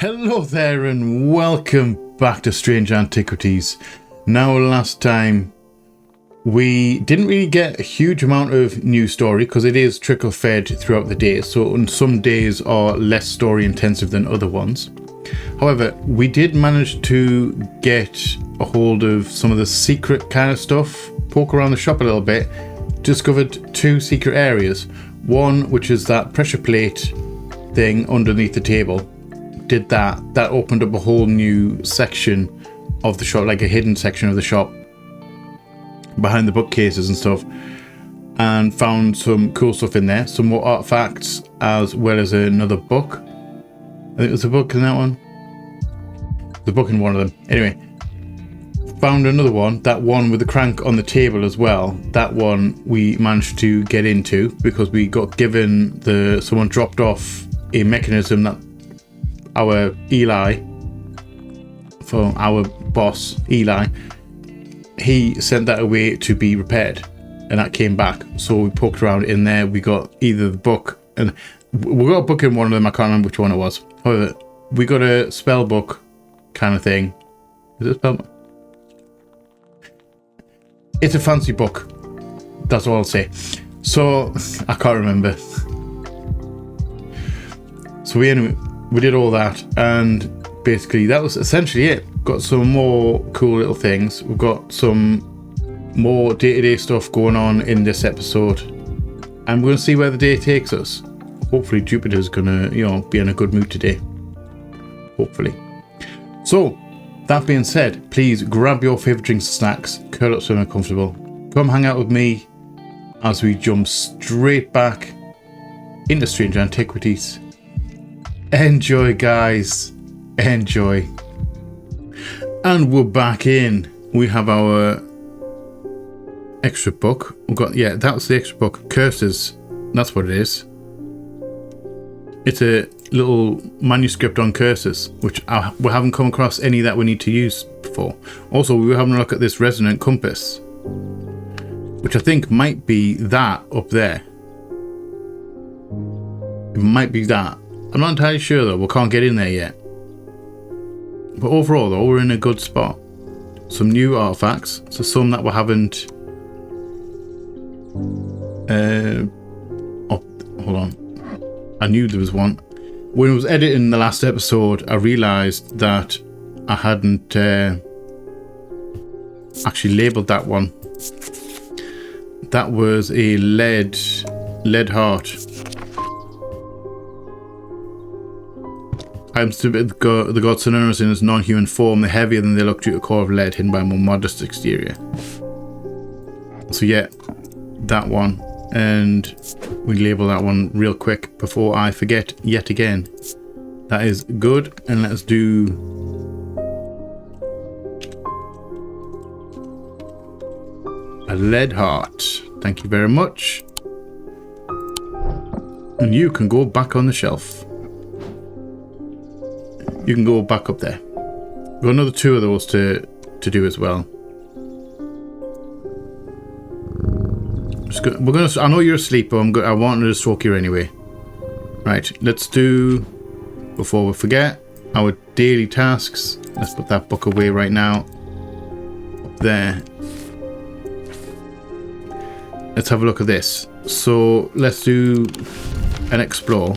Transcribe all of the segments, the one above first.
Hello there and welcome back to Strange Antiquities. Now, last time we didn't really get a huge amount of new story because it is trickle fed throughout the day, so some days are less story intensive than other ones. However, we did manage to get a hold of some of the secret kind of stuff, poke around the shop a little bit, discovered two secret areas. One which is that pressure plate thing underneath the table. Did that opened up a whole new section of the shop, like a hidden section of the shop behind the bookcases and stuff, and found some cool stuff in there, some more artifacts, as well as another book. I think there's a book in that one, the book in one of them. Anyway, found another one, that one with the crank on the table as well. That one we managed to get into because we got given someone dropped off a mechanism that our Eli, for our boss Eli, he sent that away to be repaired, and that came back. So we poked around in there. We got either the book, and we got a book in one of them. I can't remember which one it was. However, we got a spell book kind of thing. Is it a spell book? It's a fancy book. That's all I'll say. So I can't remember. So we did all that, and basically that was essentially it. Got some more cool little things. We've got some more day-to-day stuff going on in this episode, and we're going to see where the day takes us. Hopefully Jupiter's going to, be in a good mood today. Hopefully. So, that being said, please grab your favourite drinks and snacks, curl up somewhere comfortable. Come hang out with me as we jump straight back into Strange Antiquities. Enjoy, guys. Enjoy. And we're back in. We have our extra book. We've got, that was the extra book. Curses. That's what it is. It's a little manuscript on curses, which we haven't come across any that we need to use before. Also, we were having a look at this resonant compass, which I think might be that up there. It might be that. I'm not entirely sure though, we can't get in there yet. But overall though, we're in a good spot. Some new artifacts, so some that we haven't... hold on. I knew there was one. When I was editing the last episode, I realised that I hadn't actually labelled that one. That was a lead heart. Items to the gods synonymous in its non-human form, they're heavier than they look due to a core of lead hidden by a more modest exterior. So yeah, that one. And we label that one real quick before I forget yet again. That is good. And let's do... a lead heart. Thank you very much. And you can go back on the shelf. You can go back up there. We've got another two of those to do as well. I know you're asleep, but I wanted to stroke you anyway. Right, let's do, before we forget, our daily tasks. Let's put that book away right now. Up there. Let's have a look at this. So let's do an explore.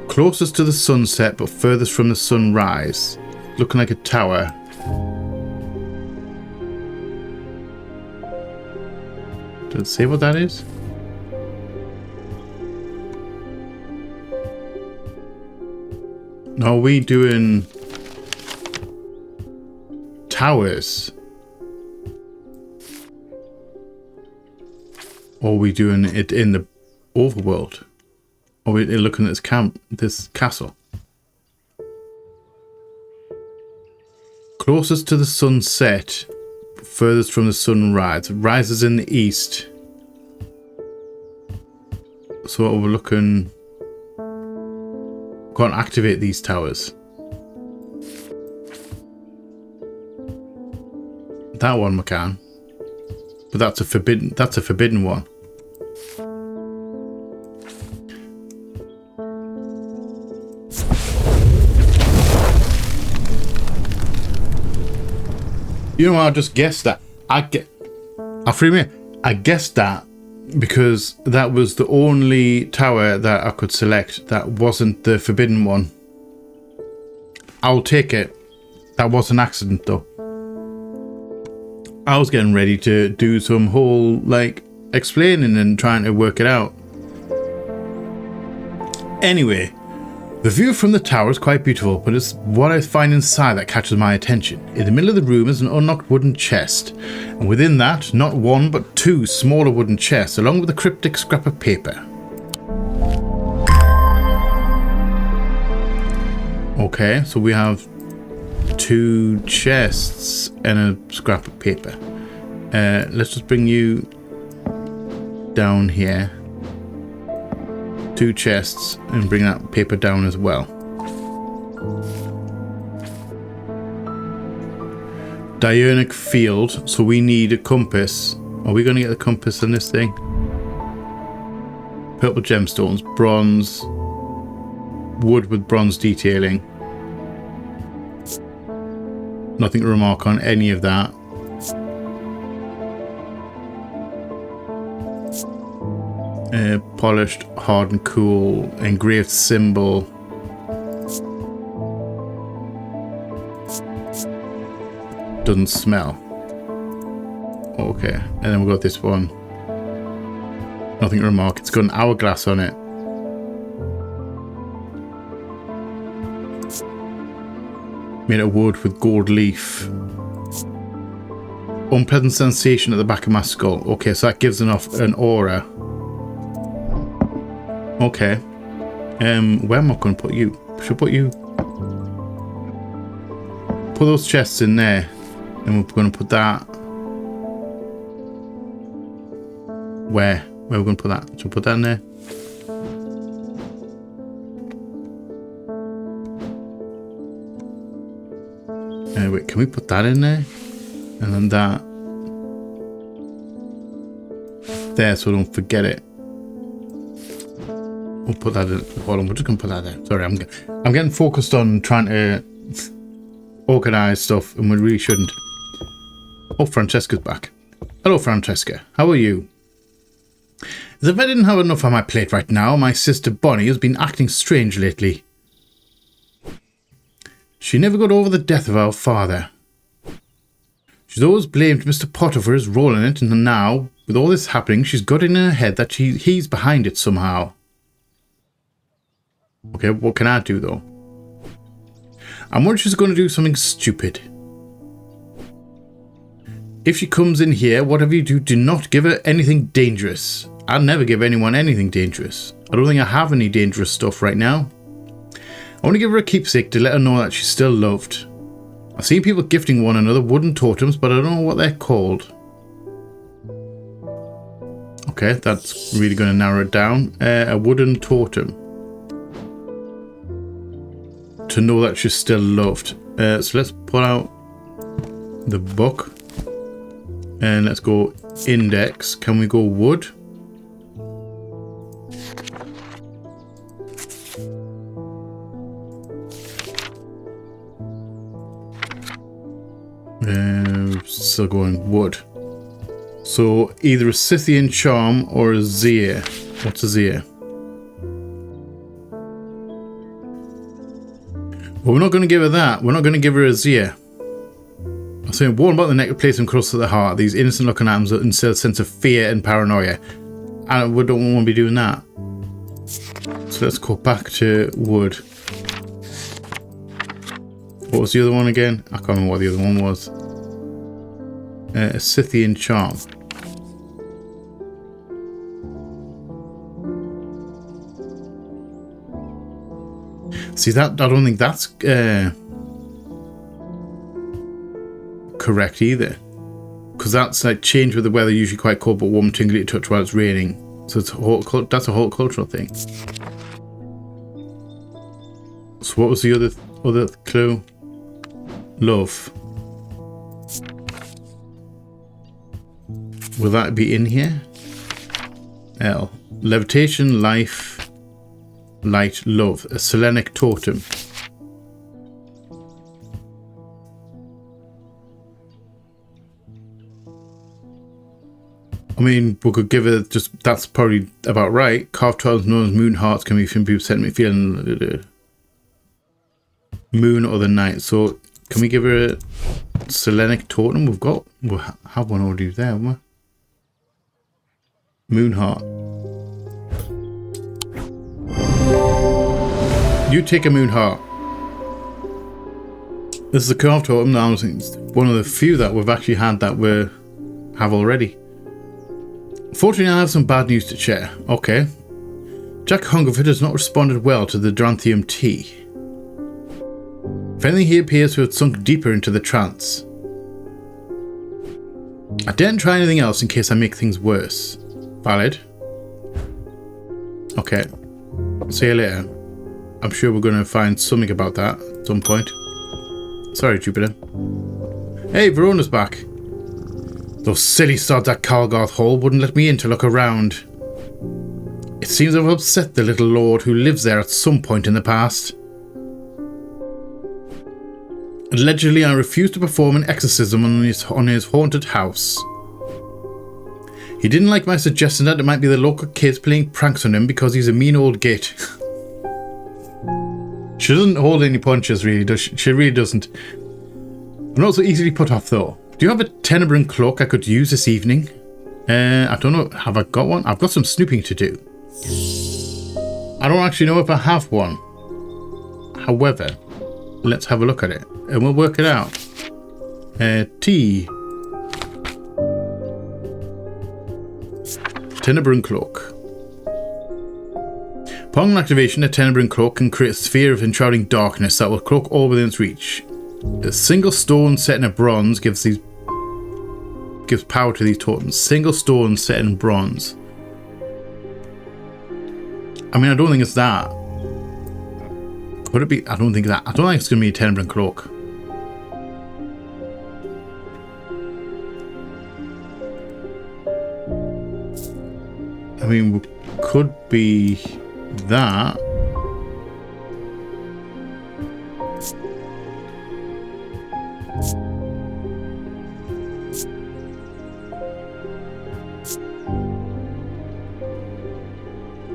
Closest to the sunset, but furthest from the sunrise. Looking like a tower. Does it say what that is? No, are we doing towers? Or are we doing it in the overworld? Or are we looking at this castle? Closest to the sunset, furthest from the sunrise. Rises in the east. So we're looking... Can't activate these towers. That one we can. But that's a forbidden one. You know what? I just guessed that. I guessed that because that was the only tower that I could select that wasn't the forbidden one. I'll take it. That was an accident though. I was getting ready to do some whole like explaining and trying to work it out. Anyway, the view from the tower is quite beautiful, but it's what I find inside that catches my attention. In the middle of the room is an unlocked wooden chest, and within that, not one but two smaller wooden chests, along with a cryptic scrap of paper. Okay, so we have two chests and a scrap of paper. Let's just bring you down here. Two chests and bring that paper down as well. Diurnic field, so we need a compass. Are we going to get the compass in this thing? Purple gemstones, bronze, wood with bronze detailing. Nothing to remark on any of that. Polished, hard and cool, engraved symbol. Doesn't smell. Okay, and then we've got this one. Nothing to remark. It's got an hourglass on it. Made of wood with gold leaf. Unpleasant sensation at the back of my skull. Okay, so that gives off an aura. Okay. Where am I going to put you? Should put you... Put those chests in there. And we're going to put that... Where? Where are we going to put that? Should we put that in there? Wait, can we put that in there? And then that... There, so don't forget it. We'll put that in. Hold on, we're just gonna put that there. Sorry, I'm getting focused on trying to organize stuff, and we really shouldn't. Oh, Francesca's back. Hello, Francesca. How are you? As if I didn't have enough on my plate right now, my sister Bonnie has been acting strange lately. She never got over the death of our father. She's always blamed Mr. Potter for his role in it, and now, with all this happening, she's got it in her head that he's behind it somehow. Okay, what can I do though? I'm worried she's going to do something stupid. If she comes in here, whatever you do, do not give her anything dangerous. I'll never give anyone anything dangerous. I don't think I have any dangerous stuff right now. I want to give her a keepsake to let her know that she's still loved. I've seen people gifting one another wooden totems, but I don't know what they're called. Okay, that's really going to narrow it down. A wooden totem. To know that she's still loved. So let's pull out the book. And let's go index. Can we go wood? Still going wood. So either a Scythian charm or a Zir. What's a Zir? Well, we're not going to give her that. We're not going to give her a Zir. I'm saying, worn about the neck, place them close to the heart. These innocent looking atoms that instill a sense of fear and paranoia. And we don't want to be doing that. So let's go back to wood. What was the other one again? I can't remember what the other one was. A Scythian charm. See that? I don't think that's correct either, because that's like change with the weather, usually quite cold but warm, tingly to touch while it's raining. So it's that's a whole cultural thing. So what was the other clue? Love. Will that be in here? L. Levitation, life, light, love. A Selenic totem. mean, we could give it just, that's probably about right. Carved tiles known as moon hearts can be from people sent me feeling moon or the night. So can we give her a Selenic totem? We'll have one already there, haven't we? Moon heart. You take a moon heart. This is a carved totem. I was one of the few that we've actually had that we have already. Fortunately, I have some bad news to share. Okay. Jack Hungerford has not responded well to the Dranthium tea. If anything, he appears to have sunk deeper into the trance. I daren't try anything else in case I make things worse. Valid. Okay. See you later. I'm sure we're going to find something about that at some point. Sorry, Jupiter. Hey, Verona's back. Those silly sods at Calgarth Hall wouldn't let me in to look around. It seems I've upset the little lord who lives there at some point in the past. Allegedly, I refused to perform an exorcism on his haunted house. He didn't like my suggestion that it might be the local kids playing pranks on him because he's a mean old git. She doesn't hold any punches, really, does she? She really doesn't. I'm not so easily put off, though. Do you have a Tenebrine cloak I could use this evening? I don't know. Have I got one? I've got some snooping to do. I don't actually know if I have one. However, let's have a look at it and we'll work it out. T. Tenebrine cloak. Upon activation, a Tenebrine cloak can create a sphere of enshrouding darkness that will cloak all within its reach. A single stone set in a bronze gives power to these totems. Single stone set in bronze. I mean, I don't think it's that. Could it be? I don't think that. I don't think it's going to be a Tenebrine cloak. I mean, could be that.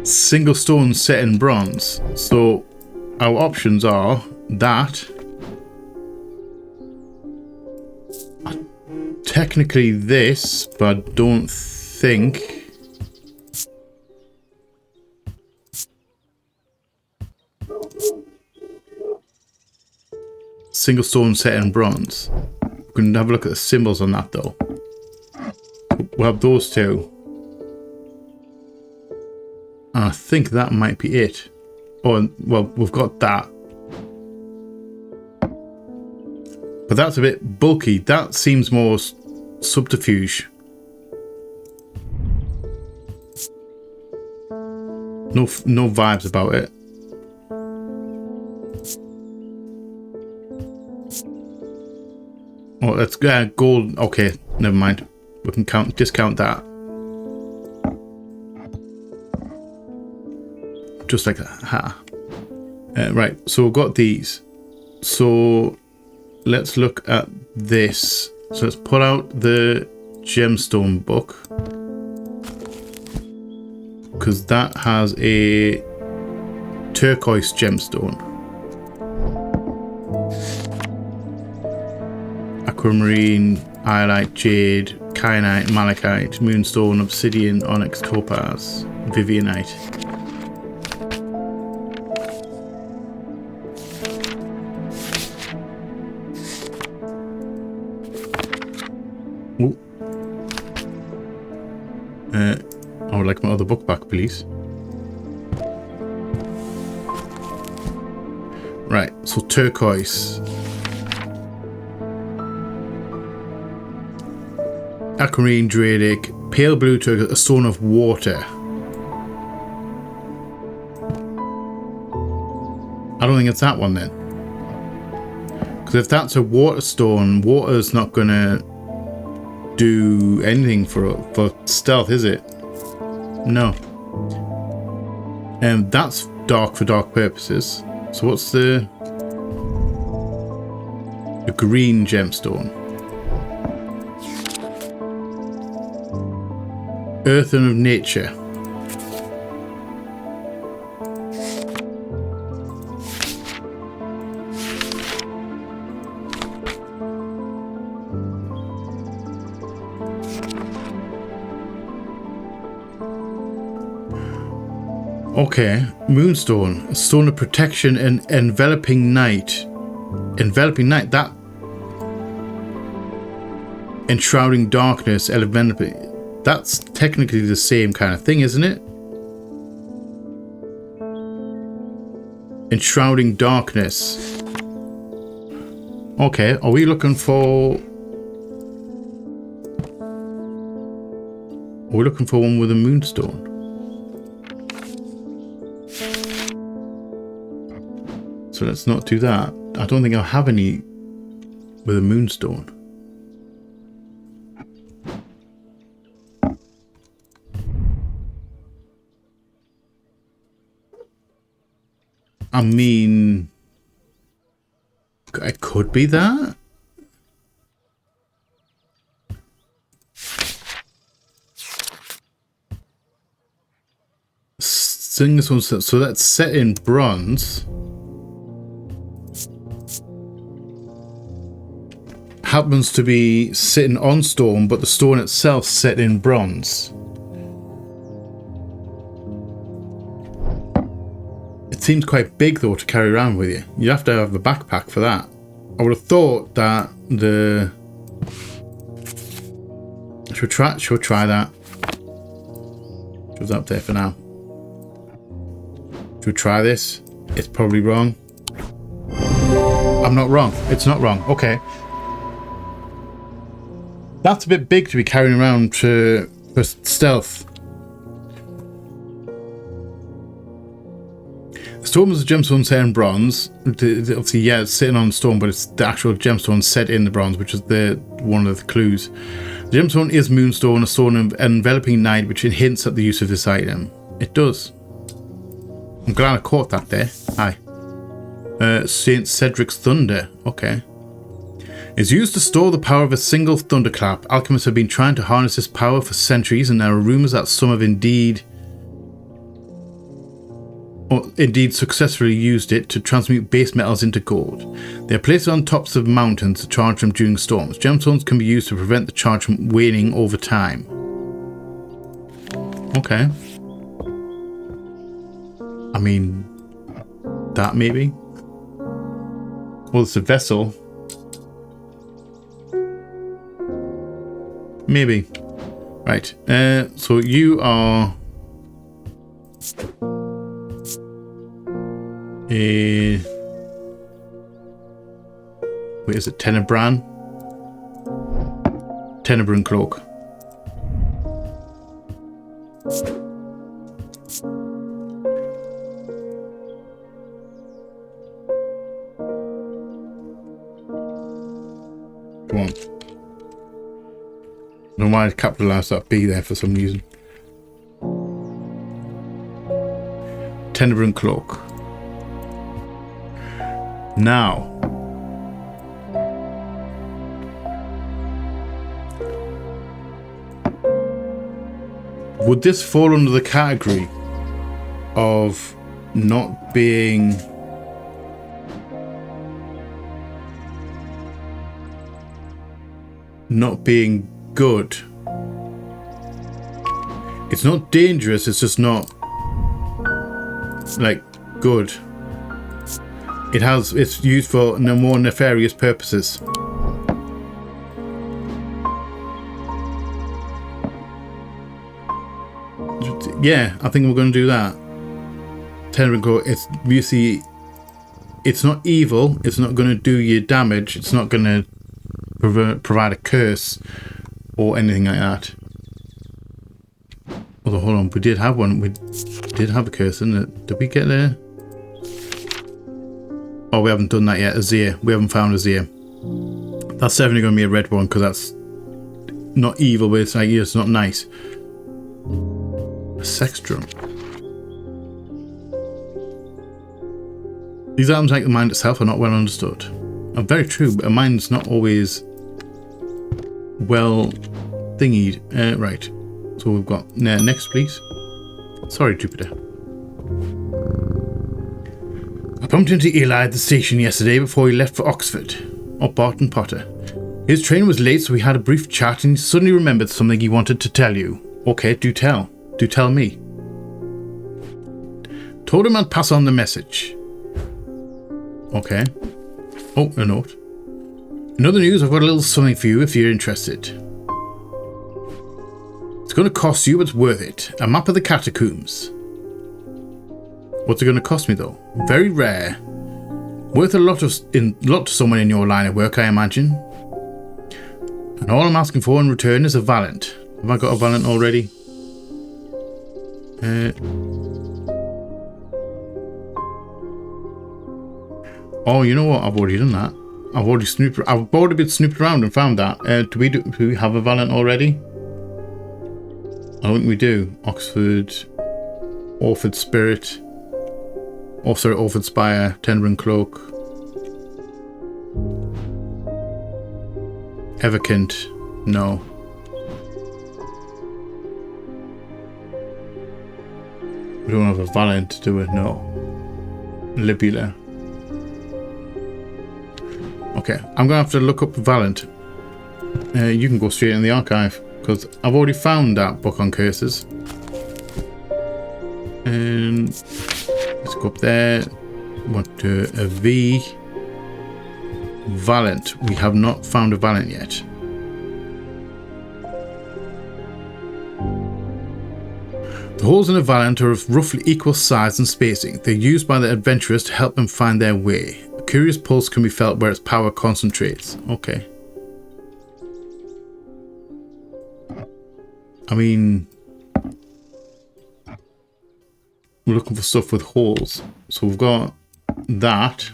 Single stone set in bronze. So our options are that. Technically this, but I don't think. Single stone set in bronze. We can have a look at the symbols on that though. We'll have those two. And I think that might be it. Oh, well, we've got that. But that's a bit bulky. That seems more subterfuge. No vibes about it. Oh, let's go gold. Okay, never mind. We can discount that. Just like that. Ha. Right, so we've got these. So let's look at this. So let's pull out the gemstone book. Because that has a turquoise gemstone. Aquamarine, iolite, jade, kyanite, malachite, moonstone, obsidian, onyx, topaz, vivianite. Ooh. I would like my other book back, please. Right, so turquoise. Aquamarine, Dradic, pale blue turquoise, a stone of water. I don't think it's that one then. Because if that's a water stone, water's not going to do anything for stealth, is it? No. And that's dark for dark purposes. So what's the green gemstone? Earth and of nature. Okay, moonstone, a stone of protection and enveloping night. Enveloping night, that enshrouding darkness, enveloping. That's technically the same kind of thing, isn't it? Enshrouding darkness. Okay, are we looking for? Are we looking for one with a moonstone? So let's not do that. I don't think I'll have any with a moonstone. I mean, it could be that. Seeing this one, so that's set in bronze. Happens to be sitting on stone, but the stone itself set in bronze. It seems quite big though to carry around with you. You have to have a backpack for that. I would have thought that the should try that. It was up there for now. Should we try this? It's probably wrong. I'm not wrong. It's not wrong. Okay. That's a bit big to be carrying around for stealth. The stone was a gemstone set in bronze. Obviously, yeah, it's sitting on stone, but it's the actual gemstone set in the bronze, which is one of the clues. The gemstone is moonstone, a stone of enveloping night, which hints at the use of this item. It does. I'm glad I caught that there. Hi. Saint Cedric's Thunder. Okay. Is used to store the power of a single thunderclap. Alchemists have been trying to harness this power for centuries, and there are rumors that some have indeed successfully used it to transmute base metals into gold. They are placed on tops of mountains to charge them during storms. Gemstones can be used to prevent the charge from waning over time. Okay. I mean, that maybe? Well, it's a vessel. Maybe. Right. So you are a... Wait, is it Tenebran? Tenebran cloak. Come on. I don't know why I capitalised that B there for some reason. Tenebran cloak. Now. Would this fall under the category of not being... good? It's not dangerous, it's just not like good. It's used for no more nefarious purposes. Yeah, I think we're going to do that. Tenebran, it's obviously, it's not evil, it's not going to do you damage, it's not going to provide a curse or anything like that. Although, hold on, we did have one. We did have a curse, didn't it? Did we get there? Oh, we haven't done that yet. Azir. We haven't found Azir. That's definitely going to be a red one because that's not evil, but it's like, it's not nice. A sex drum. These items, like the mind itself, are not well understood. Very true, but a mind's not always well thingied. Right. So we've got next, please. Sorry, Jupiter. I bumped into Eli at the station yesterday before he left for Oxford. Or Barton Potter. His train was late, so we had a brief chat and he suddenly remembered something he wanted to tell you. Okay, do tell. Do tell me. Told him I'd pass on the message. Okay. Oh, a note. In other news, I've got a little something for you if you're interested. It's going to cost you, but it's worth it. A map of the Catacombs. What's it going to cost me, though? Very rare. Worth a lot to someone in your line of work, I imagine. And all I'm asking for in return is a Valant. Have I got a Valant already? Oh, you know what? I've already done that. I've already been snooped around and found that. Do we have a Valant already? I don't think we do. Oxford, Orford Spirit. Oh, sorry, Orford Spire, Tender and Cloak. Everkint, no. We don't have a Valant to do it, no. Libula. Okay, I'm going to have to look up Valant. You can go straight in the archive, because I've already found that book on curses. And let's go up there. Want a V. Valant. We have not found a Valant yet. The holes in a Valant are of roughly equal size and spacing. They're used by the adventurers to help them find their way. A curious pulse can be felt where its power concentrates. Okay. I mean, we're looking for stuff with holes. So we've got that.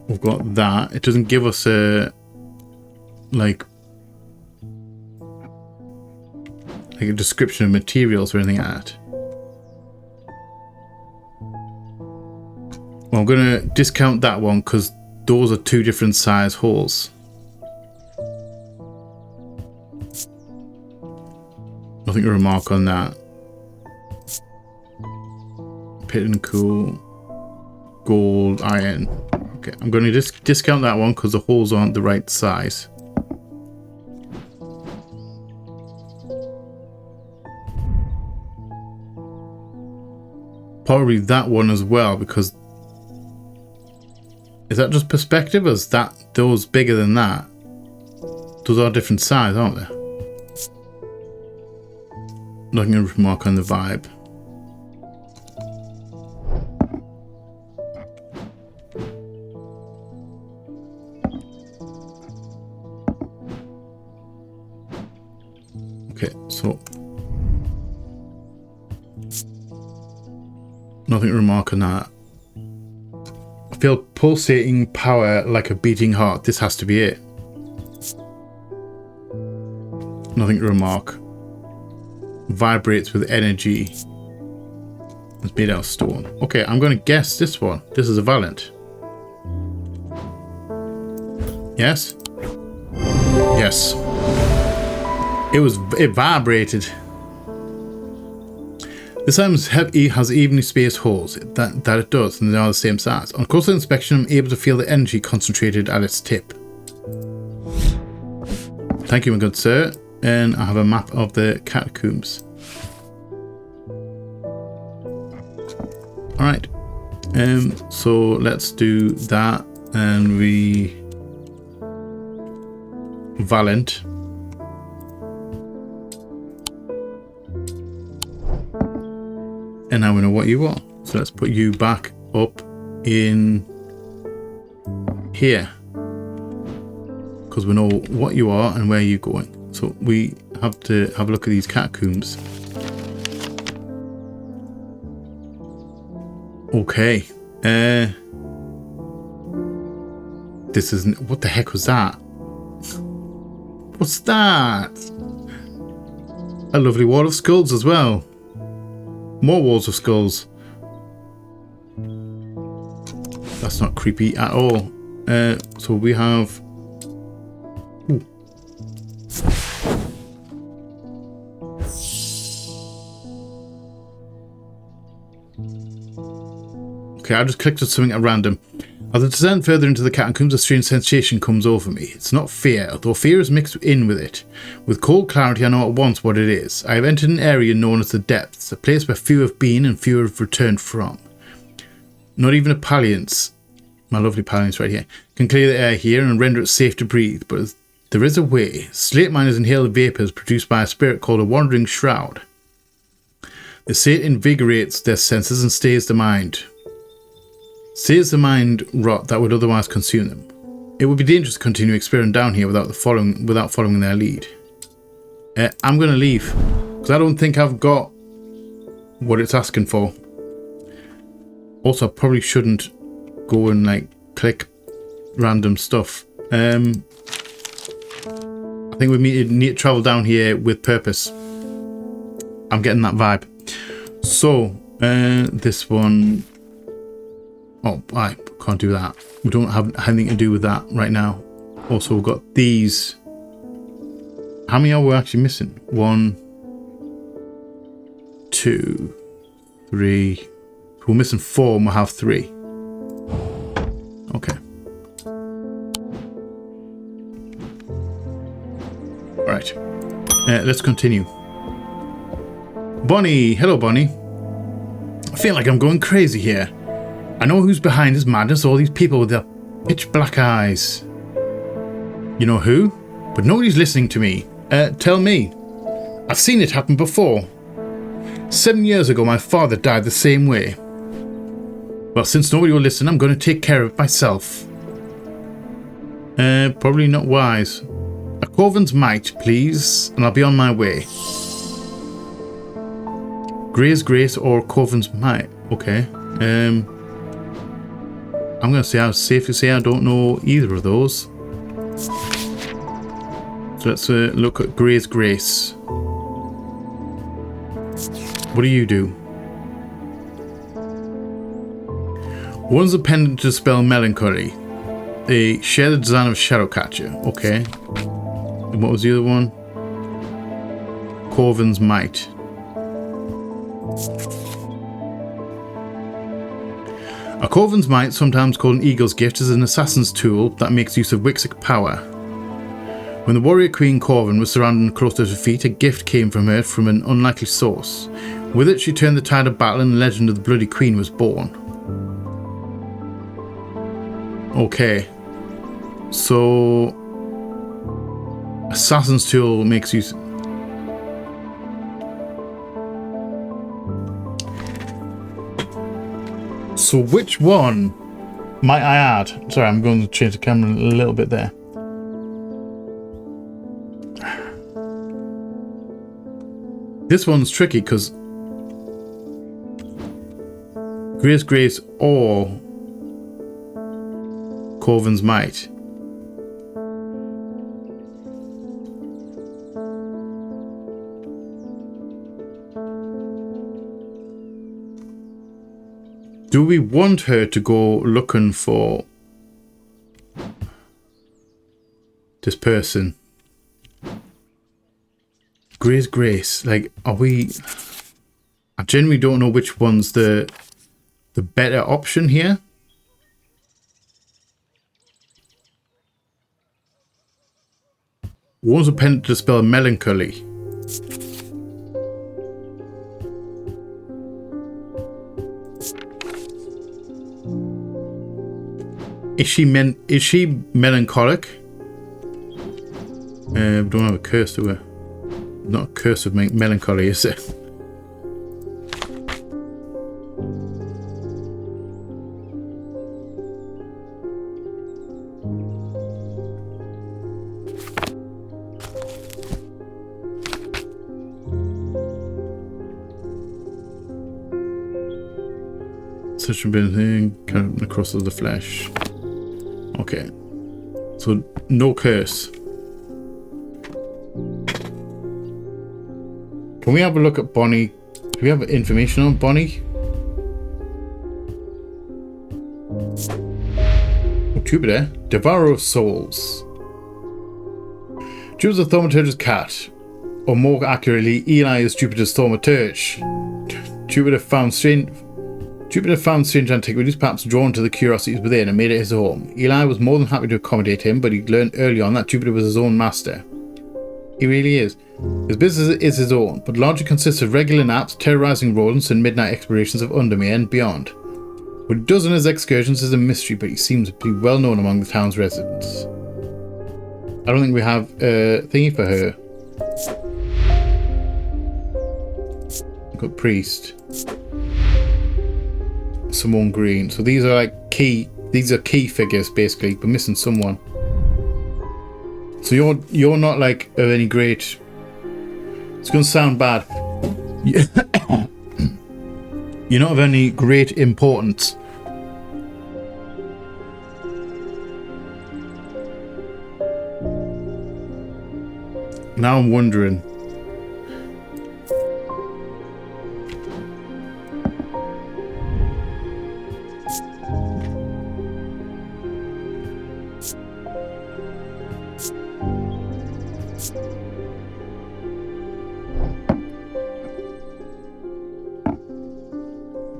We've got that. It doesn't give us a like a description of materials or anything like that. Well, I'm going to discount that one because those are two different size holes. Nothing to remark on that. Pit and cool. Gold, iron. Okay, I'm going to discount that one because the holes aren't the right size. Probably that one as well, because is that just perspective, or is that those bigger than that? Those are different size, aren't they? Nothing to remark on the vibe. Okay, so nothing to remark on that. I feel pulsating power like a beating heart. This has to be it. Nothing to remark. Vibrates with energy. It's made out of stone. Okay, I'm going to guess this one. This is a Valant. Yes? Yes. It vibrated. This item has evenly spaced holes. That it does, and they are the same size. On closer inspection, I'm able to feel the energy concentrated at its tip. Thank you, my good sir. And I have a map of the Catacombs. Alright. So let's do that, and we Valant. And now we know what you are. So let's put you back up in here. Because we know what you are and where you're going. So we have to have a look at these catacombs. Okay. This isn't... What the heck was that? What's that? A lovely wall of skulls as well. More walls of skulls. That's not creepy at all. So we have Okay, I just clicked on something at random. As I descend further into the catacombs, a strange sensation comes over me. It's not fear, though fear is mixed in with it. With cold clarity, I know at once what it is. I have entered an area known as the Depths, a place where few have been and few have returned from. Not even a Palliance, my lovely Palliance right here, can clear the air here and render it safe to breathe, but there is a way. Slate miners inhale the vapours produced by a spirit called a wandering shroud. They say it invigorates their senses and stays the mind. Saves the mind rot that would otherwise consume them. It would be dangerous to continue exploring down here without following their lead. I'm going to leave because I don't think I've got what it's asking for. Also, I probably shouldn't go and like click random stuff. I think we need to travel down here with purpose. I'm getting that vibe. So this one. Oh, I can't do that. We don't have anything to do with that right now. Also, we've got these. How many are we actually missing? 1, 2, 3. We're missing 4 and we'll have 3. Okay. Right. Let's continue. Bonnie. Hello, Bonnie. I feel like I'm going crazy here. I know who's behind this madness, all these people with their pitch black eyes. You know who? But nobody's listening to me. Tell me. I've seen it happen before. 7 years ago, my father died the same way. Well, since nobody will listen, I'm going to take care of it myself. Probably not wise. A Coven's might, please, and I'll be on my way. Grey's Grace or Coven's might. Okay. I'm going to say, I'll safely say I don't know either of those. So let's look at Grey's Grace. What do you do? One's a pendant to dispel melancholy. They share the design of Shadowcatcher. Okay. And what was the other one? Corvin's Might. A Corvin's Might, sometimes called an Eagle's Gift, is an assassin's tool that makes use of Wixic power. When the warrior queen Corvin was surrounded and close to her feet, a gift came from her from an unlikely source. With it, she turned the tide of battle and the legend of the Bloody Queen was born. Okay. So... Assassin's tool makes use... So which one might I add? Sorry, I'm going to change the camera a little bit there. This one's tricky because Grey's Grace or Corvin's Might. Do we want her to go looking for this person? Grey's Grace, like, are we... I genuinely don't know which one's the better option here. One's a pendant to dispel melancholy. Is she melancholic? We don't have a curse to her. Not a curse of melancholy, is it? Such a bit of thing, kind of across the flesh. Okay, so no curse. Can we have a look at Bonnie? Do we have information on Bonnie? Oh, Jupiter, Devourer of Souls. Jupiter's a thaumaturge's cat, or more accurately, Eli is Jupiter's thaumaturge. Jupiter Jupiter found strange antiquities, perhaps drawn to the curiosities within, and made it his home. Eli was more than happy to accommodate him, but he learned early on that Jupiter was his own master. He really is. His business is his own, but largely consists of regular naps, terrorizing rodents, and midnight explorations of Undermere and beyond. What he does on his excursions is a mystery, but he seems to be well known among the town's residents. I don't think we have a thingy for her. We've got priest. Simone Green. So these are like key. These are key figures basically. We're missing someone. So you're not like of any great. It's gonna sound bad. You're not of any great importance. Now I'm wondering.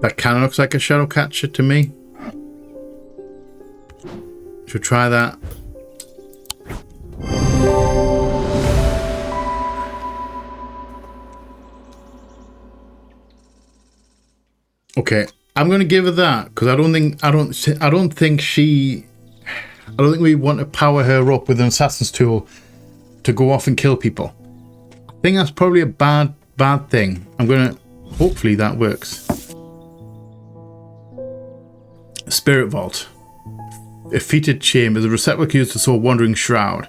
That kind of looks like a shadow catcher to me. Should try that. Okay, I'm gonna give her that because I don't think we want to power her up with an assassin's tool to go off and kill people. I think that's probably a bad thing. Hopefully that works. Spirit Vault. A fetid chamber, the receptacle used to store a wandering shroud.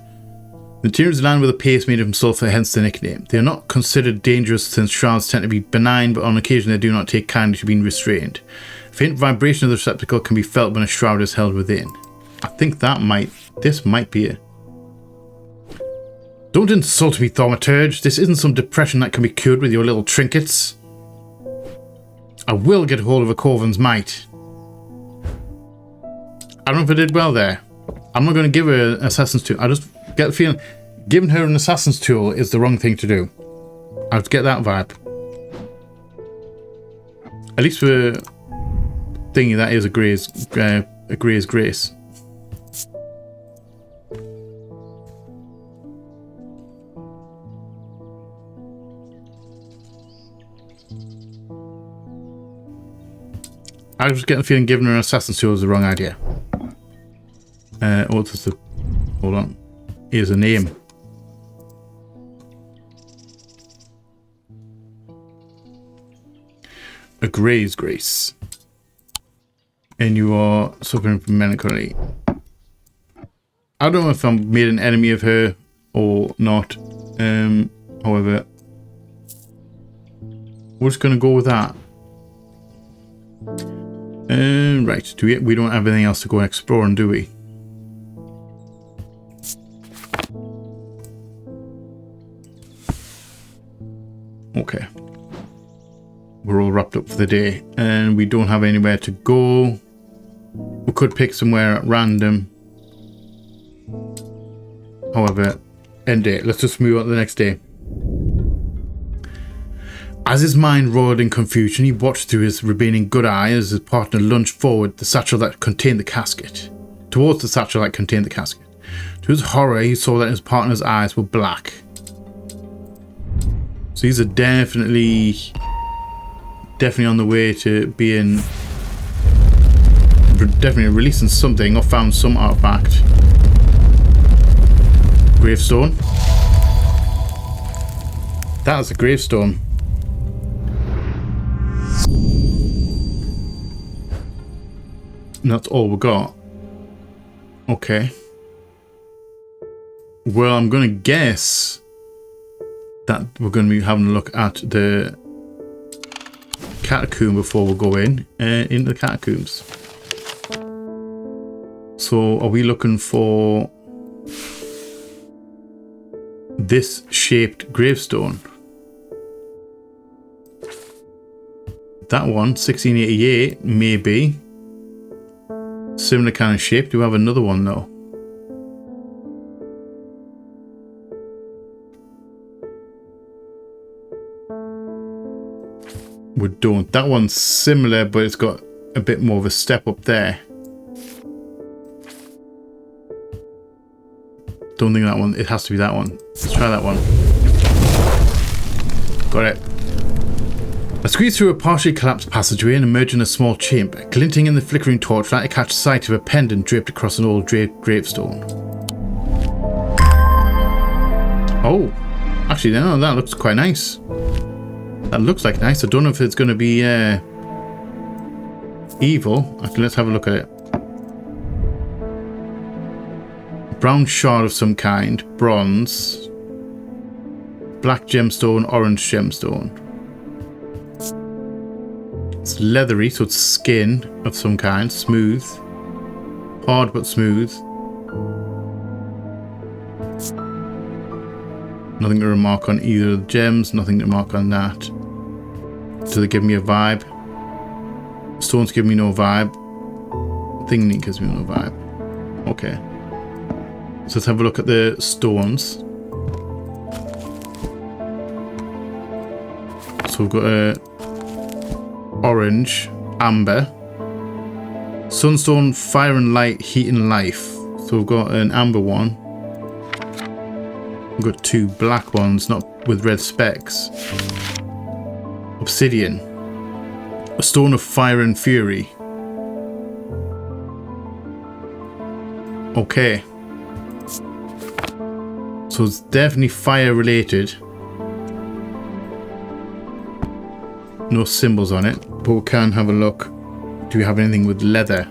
The materials land with a paste made of sulfur, hence the nickname. They are not considered dangerous since shrouds tend to be benign, but on occasion they do not take kindly to being restrained. A faint vibration of the receptacle can be felt when a shroud is held within. I think this might be it. Don't insult me, Thaumaturge. This isn't some depression that can be cured with your little trinkets. I will get hold of a Corvin's might. I don't know if I did well there. I'm not going to give her an assassin's tool. I just get the feeling giving her an assassin's tool is the wrong thing to do. I just get that vibe. At least for thingy, that is a Grey's Grace. I was getting the feeling giving her an assassin's tool is the wrong idea. Hold on. Here's a name. A Grey's Grace. And you are suffering from melancholy. I don't know if I'm made an enemy of her or not. However, we're just going to go with that. Right. We don't have anything else to go exploring, do we? Okay. We're all wrapped up for the day and we don't have anywhere to go. We could pick somewhere at random. However, end day. Let's just move on to the next day. As his mind roared in confusion, he watched through his remaining good eye as his partner lunged forward the satchel that contained the casket. Towards the satchel that contained the casket. To his horror, he saw that his partner's eyes were black. So these are definitely on the way to being definitely releasing something or found some artifact. Gravestone. That is a gravestone. And that's all we got. Okay. Well, I'm going to guess that we're going to be having a look at the catacomb before we go into the catacombs. So are we looking for this shaped gravestone? That one, 1688, maybe. Similar kind of shape. Do we have another one though? We don't. That one's similar, but it's got a bit more of a step up there. Don't think that one. It has to be that one. Let's try that one. Got it. I squeeze through a partially collapsed passageway and emerge in a small chamber. Glinting in the flickering torchlight, I catch sight of a pendant draped across an old gravestone. Oh, actually, no, that looks quite nice. That looks like nice. I don't know if it's going to be evil. Actually, let's have a look at it. Brown shard of some kind, bronze, black gemstone, orange gemstone. It's leathery, so it's skin of some kind, smooth, hard but smooth. Nothing to remark on either of the gems, nothing to remark on that. Do they give me a vibe? Stones give me no vibe. Thing gives me no vibe. Okay. So let's have a look at the stones. So we've got a orange, amber, sunstone, fire and light, heat and life. So we've got an amber one. We've got two black ones, not with red specks. Obsidian, a stone of fire and fury. Okay. So it's definitely fire related. No symbols on it, but we can have a look. Do we have anything with leather?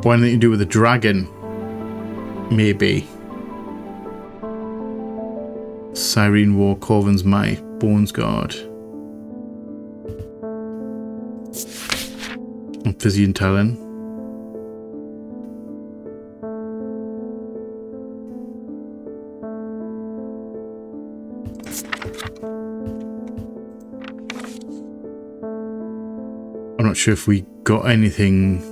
Or anything to do with a dragon? Maybe. Cyrene War, Corvin's Might, Bones Guard. Amphibian Talon. I'm not sure if we got anything.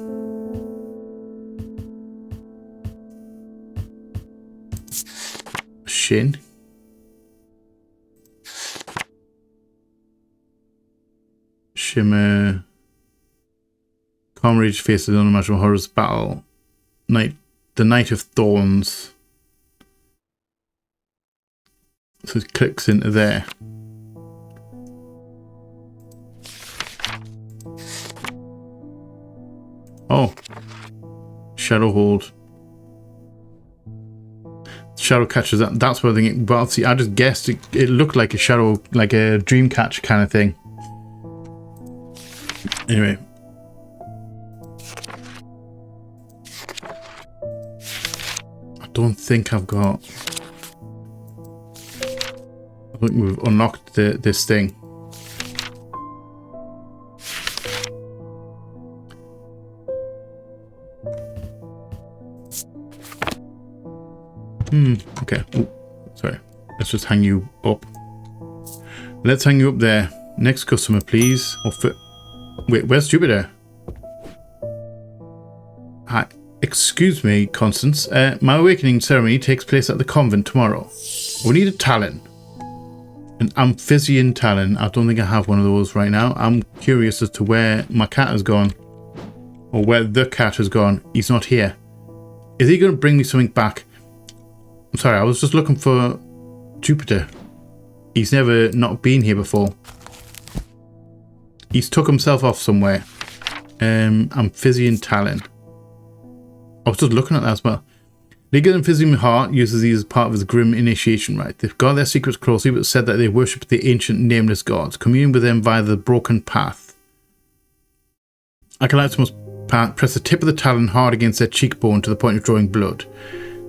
Shin. Shimmer. Comrade faces unimaginable horrors battle. The Knight of Thorns. So it clicks into there. Oh, Shadowhold. Shadow catchers. That's what I think. But see, I just guessed it looked like a shadow, like a dream catch kind of thing. Anyway, I don't think I've got. I think we've unlocked this thing. Okay. Ooh, sorry. Let's just hang you up. Let's hang you up there. Next customer, please. Wait, where's Jupiter? Hi. Excuse me, Constance. My awakening ceremony takes place at the convent tomorrow. We need a talon. An Amphibian Talon. I don't think I have one of those right now. I'm curious as to where my cat has gone. Or where the cat has gone. He's not here. Is he going to bring me something back? I'm sorry, I was just looking for Jupiter. He's never not been here before. He's took himself off somewhere. Amphibian Talon. I was just looking at that as well. League of Amphibian Heart uses these as part of his grim initiation rite. They've guarded their secrets closely, but said that they worship the ancient nameless gods, communing with them via the broken path. Acolytes must press the tip of the talon hard against their cheekbone to the point of drawing blood.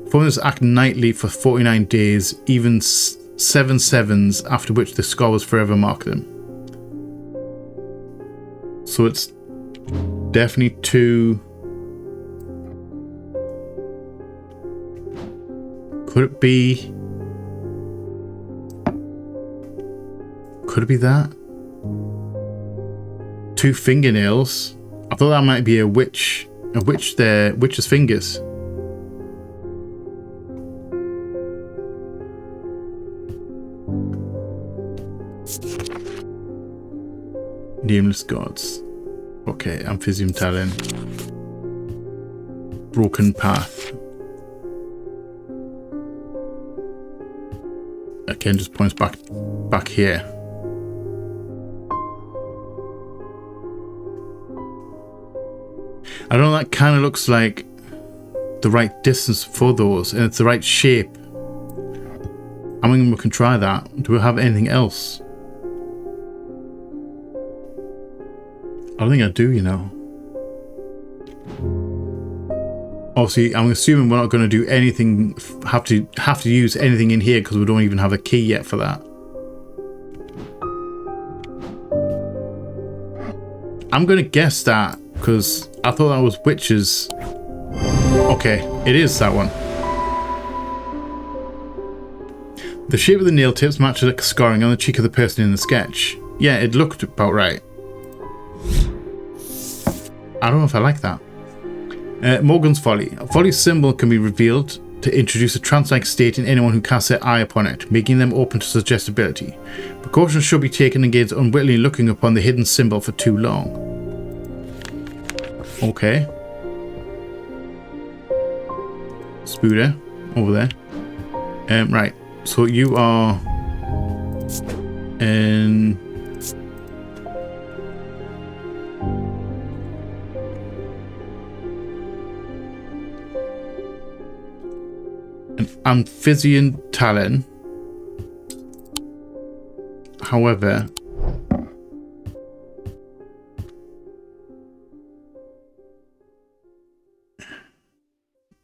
Perform this act nightly for 49 days, even 7 sevens, after which the scholars forever mark them. So it's definitely two. Could it be? Could it be that? 2 fingernails. I thought that might be a witch. A witch there. Witch's fingers. Nameless gods. Okay, Amphibian talent. Broken path. Again, just points back here. I don't know, that kind of looks like the right distance for those, and it's the right shape. I mean, we can try that. Do we have anything else? I don't think I do, you know. Obviously, I'm assuming we're not going to do anything, have to use anything in here because we don't even have a key yet for that. I'm going to guess that because I thought that was witches. Okay, it is that one. The shape of the nail tips matches a scarring on the cheek of the person in the sketch. Yeah, it looked about right. I don't know if I like that. Morgan's Folly. A folly symbol can be revealed to introduce a trance-like state in anyone who casts their eye upon it, making them open to suggestibility. Precautions should be taken against unwittingly looking upon the hidden symbol for too long. Okay. Spooder, over there. Right, so you are in... an Amphibian talent. However,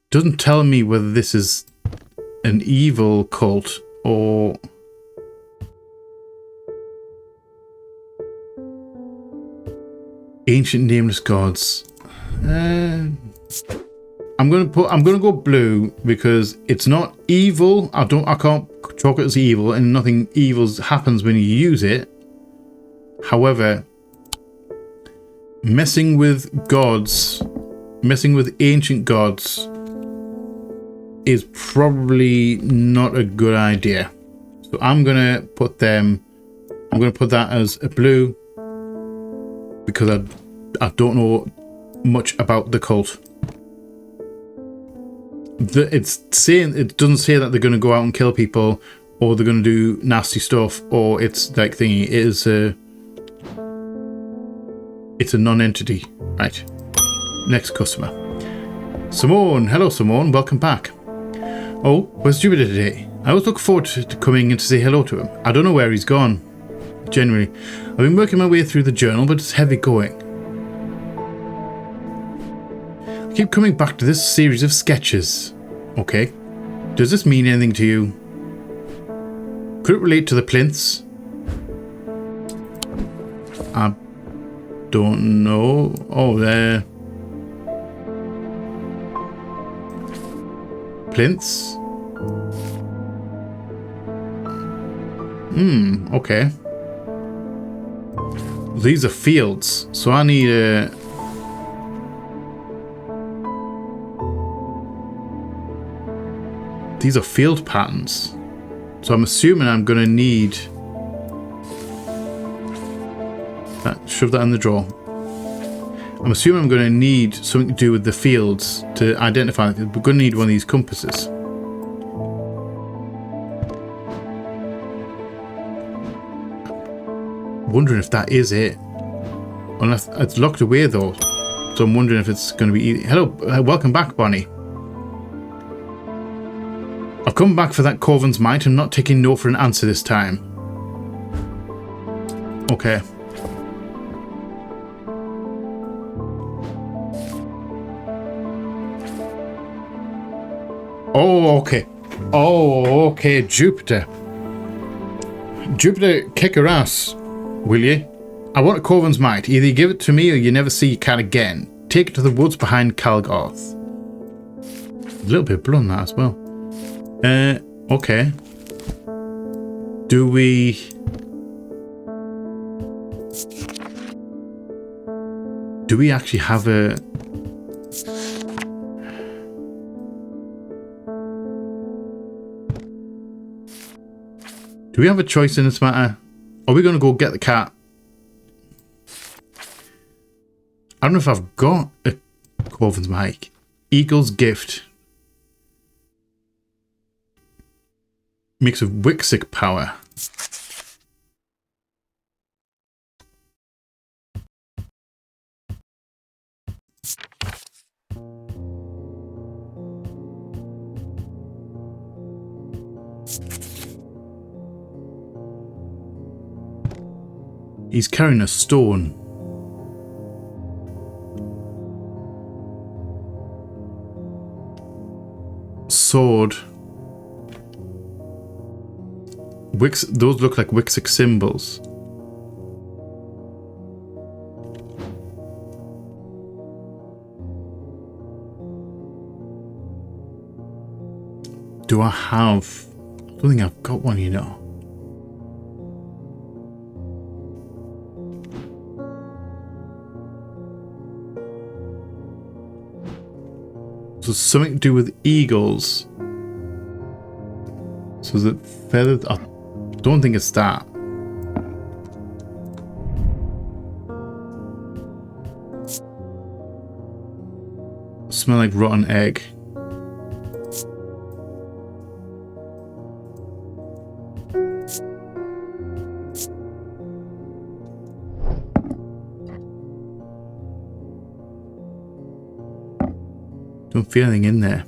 doesn't tell me whether this is an evil cult or ancient nameless gods. I'm gonna go blue because it's not evil. I can't chalk it as evil, and nothing evil happens when you use it. However, messing with gods, messing with ancient gods is probably not a good idea. So I'm gonna put that as a blue because I don't know much about the cult. It doesn't say that they're going to go out and kill people or they're going to do nasty stuff, or it's like thingy. It's a non-entity. Right. Next customer. Simone. Hello, Simone. Welcome back. Oh, where's Jupiter today? I always look forward to coming in to say hello to him. I don't know where he's gone. Generally, I've been working my way through the journal, but it's heavy going. I keep coming back to this series of sketches. Okay. Does this mean anything to you? Could it relate to the plinths? I don't know. Oh, there. Plinths? Okay. These are fields, so I need a... These are field patterns. So I'm assuming I'm going to need... shove that in the drawer. I'm assuming I'm going to need something to do with the fields to identify it. We're going to need one of these compasses. Wondering if that is it. Unless it's locked away though. So I'm wondering if it's going to be... Hello, welcome back, Bonnie. I've come back for that Corvin's Might. I'm not taking no for an answer this time. Okay. Oh, okay. Oh, okay, Jupiter. Jupiter, kick her ass, will you? I want a Corvin's Might. Either you give it to me or you never see your cat again. Take it to the woods behind Calgarth. A little bit of blood on that as well. Okay. Do we... Do we actually have a... Do we have a choice in this matter? Are we going to go get the cat? I don't know if I've got a Corvin's mic. Eagle's Gift. Mix of Wixic power. He's carrying a stone. Sword. Those look like Wixic symbols. Do I have... I don't think I've got one, you know. So something to do with eagles. So is it feathered? I don't think it's that. Smell like rotten egg. Don't feel anything in there.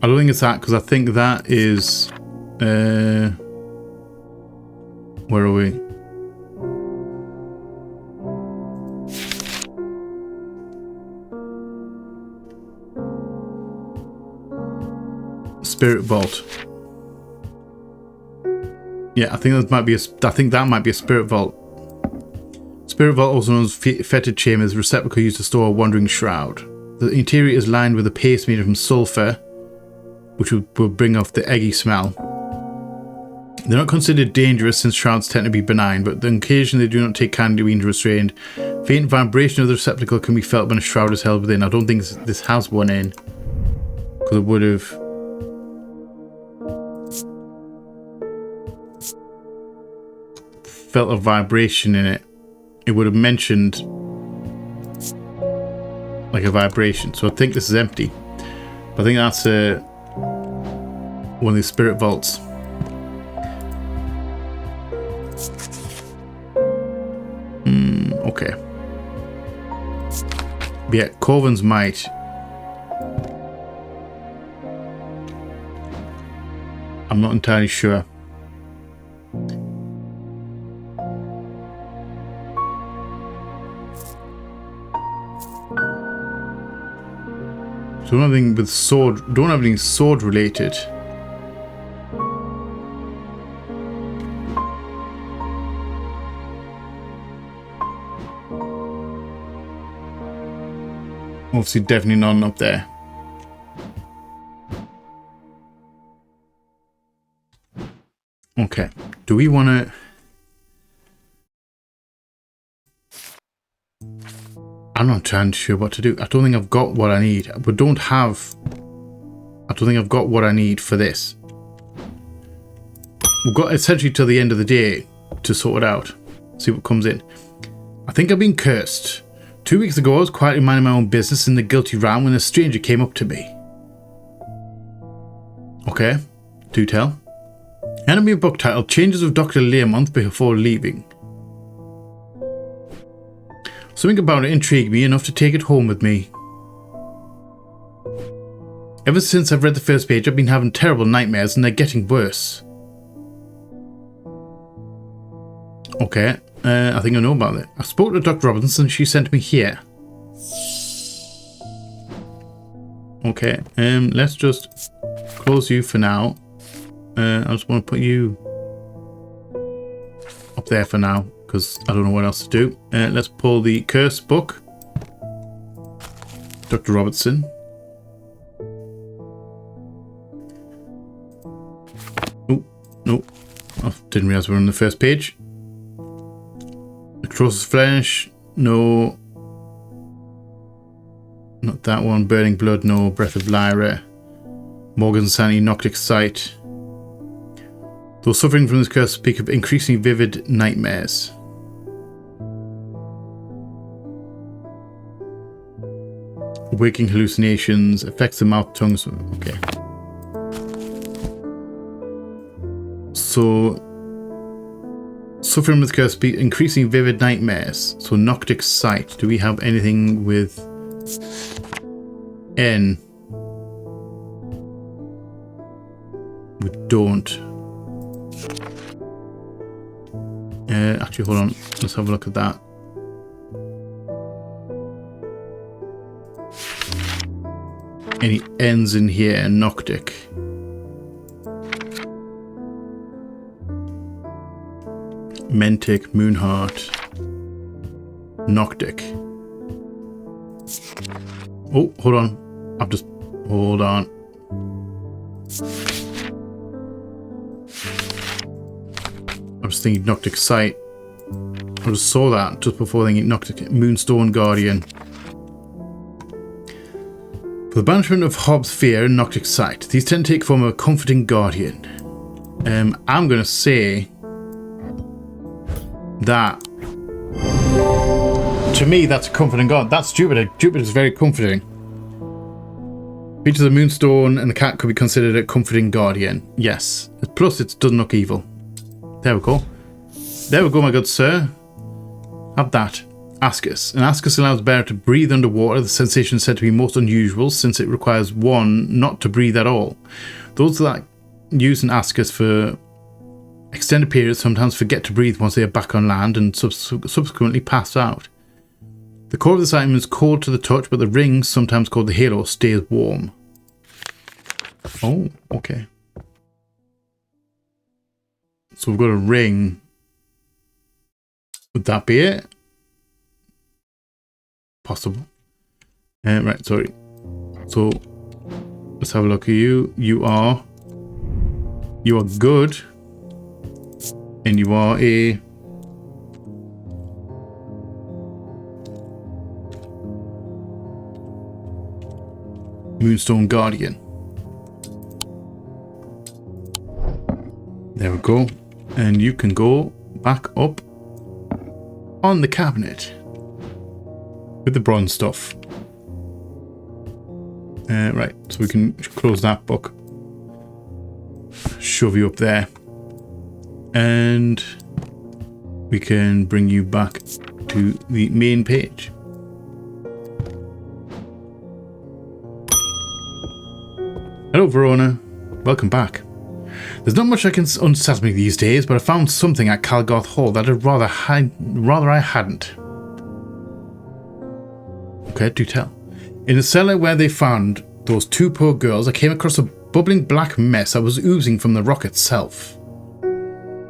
I don't think it's that, because I think that is... where are we? Spirit Vault. Yeah, I think that might be a Spirit Vault. Spirit Vault, also known as Fetid Chamber, is a receptacle used to store a wandering shroud. The interior is lined with a paste made from sulfur, which will bring off the eggy smell. They're not considered dangerous since shrouds tend to be benign, but on occasion they do not take kindly to being restrained. Faint vibration of the receptacle can be felt when a shroud is held within. I don't think this has one in, because it would have... felt a vibration in it. It would have mentioned like a vibration. So I think this is empty. But I think that's one of these spirit vaults. Okay. But yeah, Corvin's Might. I'm not entirely sure. So don't have anything with sword. Don't have anything sword related. Obviously, definitely none up there. Okay. Do we want to? I'm not trying to sure what to do. I don't think I've got what I need. I don't think I've got what I need for this. We've got essentially till the end of the day to sort it out. See what comes in. I think I've been cursed. 2 weeks ago, I was quietly minding my own business in the guilty realm when a stranger came up to me. Okay, do tell. Handed me a book titled Changes of Dr. Learmonth before leaving. Something about it intrigued me enough to take it home with me. Ever since I've read the first page, I've been having terrible nightmares and they're getting worse. Okay, I think I know about it. I spoke to Dr. Robinson and she sent me here. Okay, let's just close you for now. I just want to put you up there for now, because I don't know what else to do. Let's pull the curse book. Dr. Robertson. Oh, no. I didn't realize we were on the first page. Atrocious Flesh. No. Not that one. Burning Blood. No. Breath of Lyra. Morgan's Sanity. Noctic Sight. Those suffering from this curse speak of increasingly vivid nightmares. Waking hallucinations, affects the mouth, tongues. Okay. So, suffering with curse, increasing vivid nightmares. So, noctic sight. Do we have anything with N? We don't. Actually, hold on. Let's have a look at that. Any N's in here? Noctic. Mentic, Moonheart, Noctic. Oh, hold on. Hold on. I was thinking Noctic Sight. I just saw that just before thinking Noctic Moonstone Guardian. For the banishment of Hobbs' fear and Noctic Sight, these tend to take form of a comforting guardian. I'm going to say that, to me, that's a comforting god. That's Jupiter. Jupiter's very comforting. Features of the Moonstone and the cat could be considered a comforting guardian. Yes. Plus, it doesn't look evil. There we go. There we go, my good sir. Have that. Ascus. An ascus allows the bearer to breathe underwater. The sensation is said to be most unusual since it requires one not to breathe at all. Those that use an ascus for extended periods sometimes forget to breathe once they are back on land and subsequently pass out. The core of this item is cold to the touch, but the ring, sometimes called the halo, stays warm. Oh, okay. So we've got a ring. Would that be it? Possible. Right, sorry. So let's have a look at you. You are good. And you are a Moonstone Guardian. There we go. And you can go back up on the cabinet with the bronze stuff. Right, so we can close that book. Shove you up there. And we can bring you back to the main page. Hello, Verona. Welcome back. There's not much that can unsettle me these days, but I found something at Calgoth Hall that I'd rather I hadn't. Okay, do tell. In the cellar where they found those two poor girls, I came across a bubbling black mess that was oozing from the rock itself.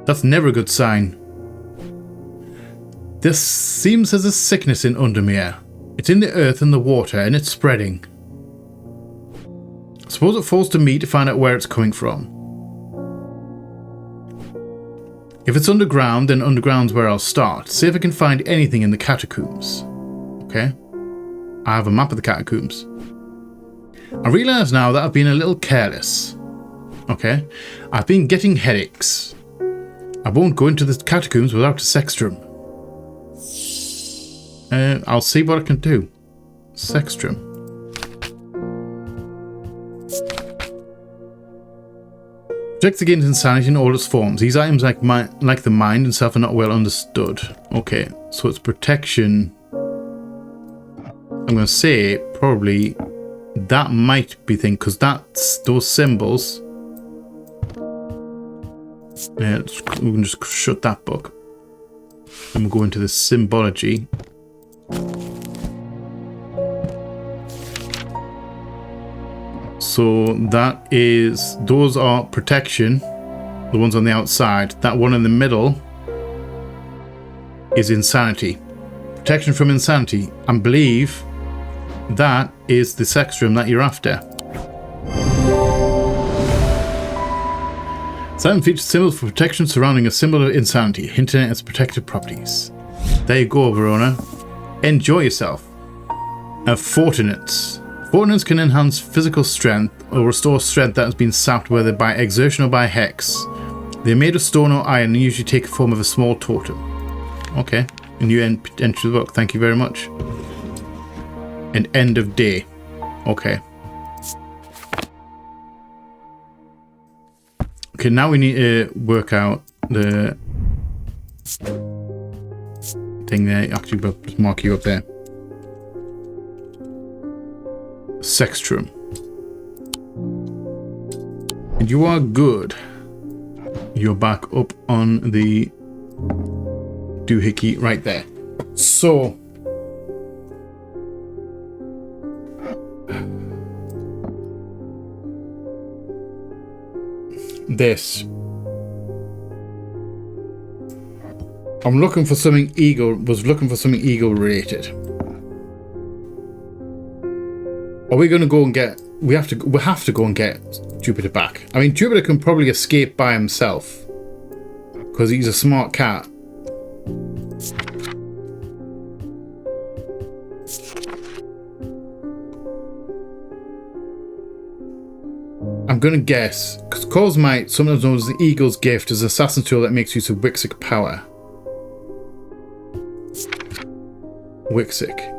That's never a good sign. There seems there's a sickness in Undermere. It's in the earth and the water, and it's spreading. I suppose it falls to me to find out where it's coming from. If it's underground, then underground's where I'll start. See if I can find anything in the catacombs. Okay? I have a map of the catacombs. I realise now that I've been a little careless. Okay? I've been getting headaches. I won't go into the catacombs without a sextrum. I'll see what I can do. Sextrum. Protects against insanity in all its forms. These items, like the mind and self, are not well understood. Okay, so it's protection. I'm going to say probably that might be thing, because that's those symbols. We can just shut that book. And we'll go into the symbology. So that is, those are protection, the ones on the outside. That one in the middle is insanity. Protection from insanity. I believe that is the sextrum that you're after. Silent features symbols for protection surrounding a symbol of insanity, hinting at its protective properties. There you go, Verona. Enjoy yourself. Fortunates. Fortunates can enhance physical strength or restore strength that has been sapped, whether by exertion or by hex. They are made of stone or iron and usually take the form of a small totem. Okay, a new entry to the book. Thank you very much. And end of day. Okay. Okay, now we need to work out the thing there. Actually, we'll just mark you up there. Sextrum. And you are good. You're back up on the doohickey right there. So this. I'm looking for something eagle. Was looking for something eagle related. Are we going to go and get? We have to go and get Jupiter back. I mean, Jupiter can probably escape by himself because he's a smart cat. I'm gonna guess because Cosmite, sometimes known as the Eagle's Gift, is an assassin tool that makes use of Wixic power. Wixic.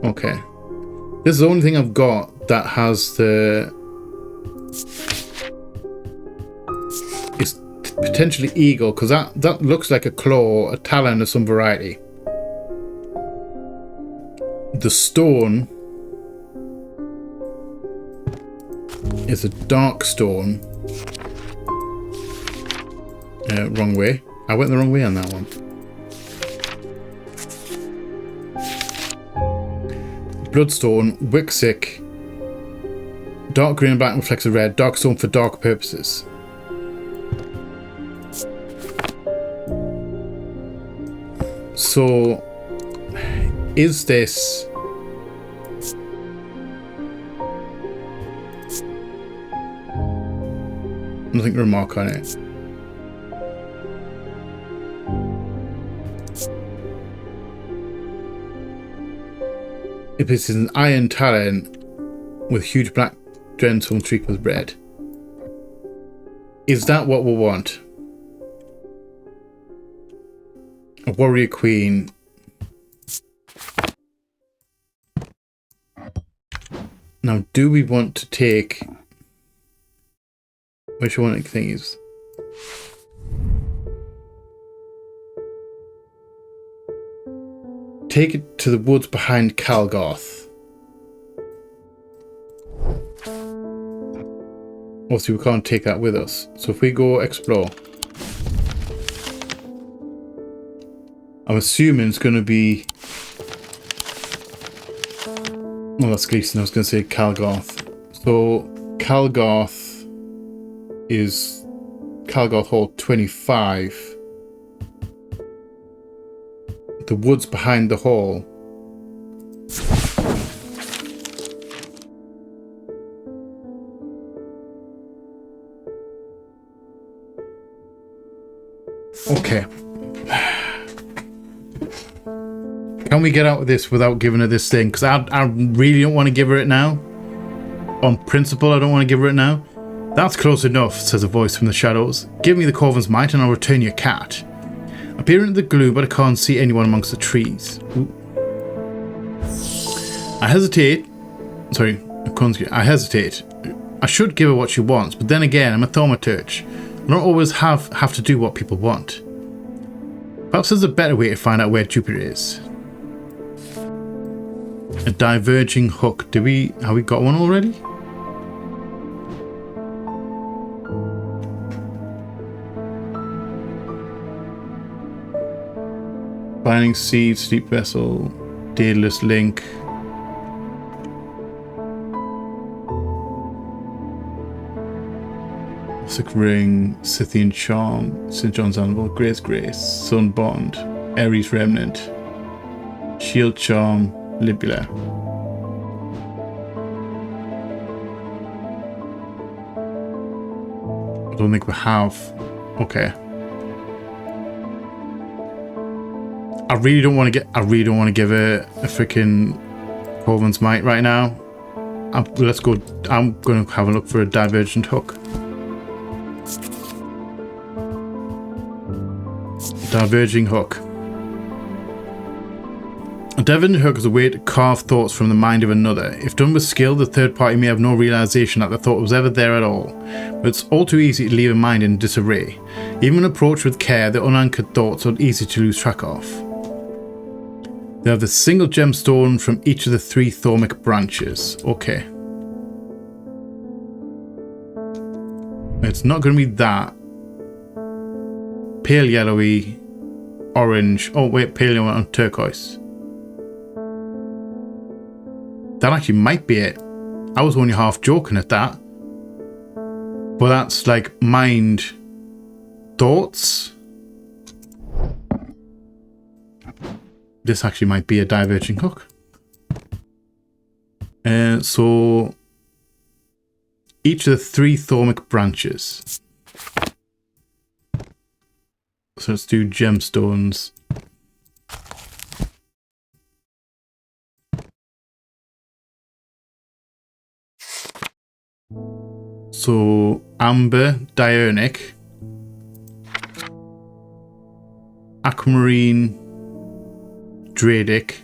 Okay. This is the only thing I've got that has the... It's potentially eagle, because that looks like a claw, a talon of some variety. The stone is a dark stone. Wrong way. I went the wrong way on that one. Bloodstone, Wixic, dark green and black reflects the red, dark stone for dark purposes. So, is this... Nothing to remark on it. If this is an iron talon with huge black gemstone streaked with red. Is that what we want? A warrior queen. Now, do we want to take... Which one of these? Take it to the woods behind Calgarth. Obviously, we can't take that with us. So if we go explore, I'm assuming it's going to be... Oh, that's Gleason. I was going to say Calgarth. So Calgarth is Calgarth Hall 25. The woods behind the hall. Okay. Can we get out of this without giving her this thing? Because I really don't want to give her it now. On principle, I don't want to give her it now. That's close enough, says a voice from the shadows. Give me the Corvin's might and I'll return your cat. I peer into the gloom, but I can't see anyone amongst the trees. Ooh. I hesitate. Sorry, I hesitate. I should give her what she wants, but then again, I'm a thaumaturge. I don't always have to do what people want. Perhaps there's a better way to find out where Jupiter is. A diverging hook. Have we got one already? Binding Seed, Sleep Vessel, Daedalus Link. Sick Ring, Scythian Charm, St. John's Anvil, Grace, Sun Bond, Ares Remnant, Shield Charm, Libula. I don't think we have. Okay. I really don't want to give her a freaking Corvin's Might right now. let's go. I'm going to have a look for a divergent hook. Diverging hook. A divergent hook is a way to carve thoughts from the mind of another. If done with skill, the third party may have no realization that the thought was ever there at all. But it's all too easy to leave a mind in disarray. Even when approached with care, the unanchored thoughts are easy to lose track of. They have the single gemstone from each of the 3 thormic branches. Okay. It's not going to be that. Pale yellowy, orange. Oh wait, pale yellow and turquoise. That actually might be it. I was only half joking at that. But that's like mind thoughts. This actually might be a diverging hook. So each of the 3 thormic branches. So let's do gemstones. So amber, diurnic, aquamarine, dradic,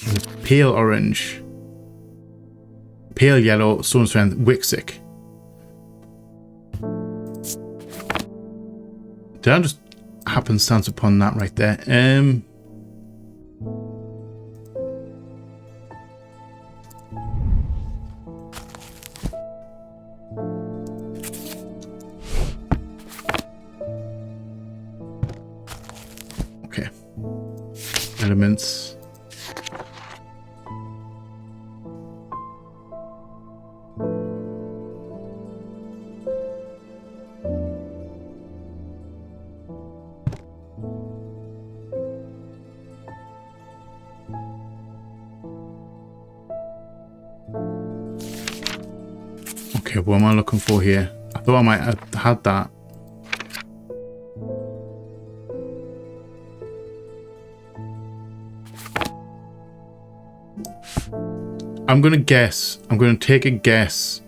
and pale orange, pale yellow, stone strength, wixic. Did I just happenstance upon that right there? Okay. Elements. Okay, what am I looking for here? I thought I might have had that. I'm going to guess. I'm going to take a guess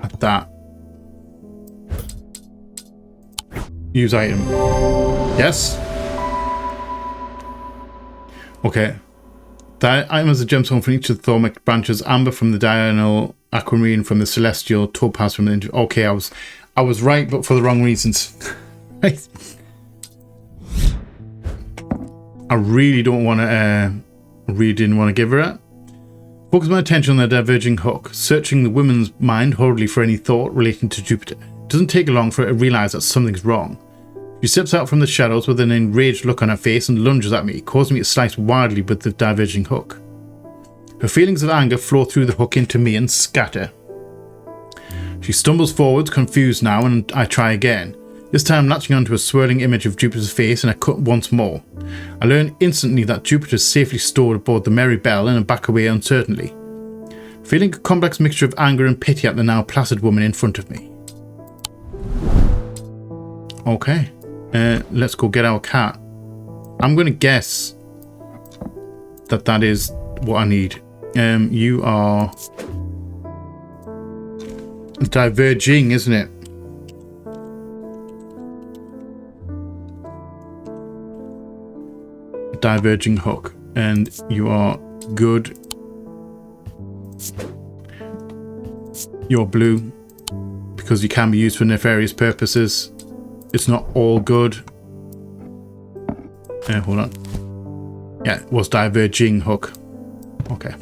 at that. Use item. Yes? Okay. That item has a gemstone from each of the thormic branches, amber from the diurnal, aquamarine from the celestial, topaz from the... Okay, I was right, but for the wrong reasons. Right. I really don't want to... really didn't want to give her that. Focus my attention on the diverging hook, searching the woman's mind hurriedly for any thought relating to Jupiter. It doesn't take long for her to realise that something's wrong. She steps out from the shadows with an enraged look on her face and lunges at me, causing me to slice wildly with the diverging hook. Her feelings of anger flow through the hook into me and scatter. She stumbles forwards, confused now, and I try again. This time latching onto a swirling image of Jupiter's face, and I cut once more. I learn instantly that Jupiter is safely stored aboard the Merry Belle and I back away uncertainly, feeling a complex mixture of anger and pity at the now placid woman in front of me. Okay. Let's go get our cat. I'm going to guess that that is what I need. You are diverging, isn't it? Diverging hook. And you are good. You're blue because you can be used for nefarious purposes. It's not all good. Hold on. Yeah, it was diverging hook. Okay.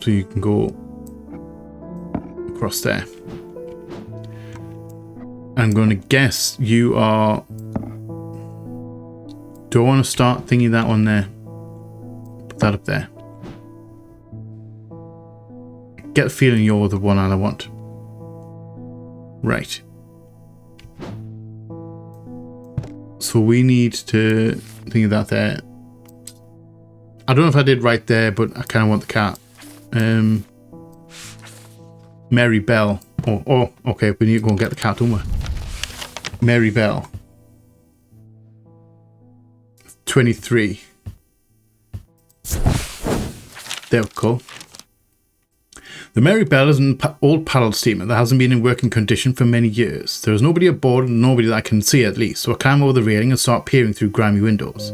So you can go across there. I'm going to guess you are... Do I want to start thinking that one there? Put that up there. Get the feeling you're the one I want. Right. So we need to think of that there. I don't know if I did right there, but I kind of want the cat. Mary Bell. Oh, okay, we need to go and get the cat, don't we? Mary Bell. 23. There we go. The Mary Bell is an old paddle steamer that hasn't been in working condition for many years. There is nobody aboard and nobody that I can see at least, so I climb over the railing and start peering through grimy windows.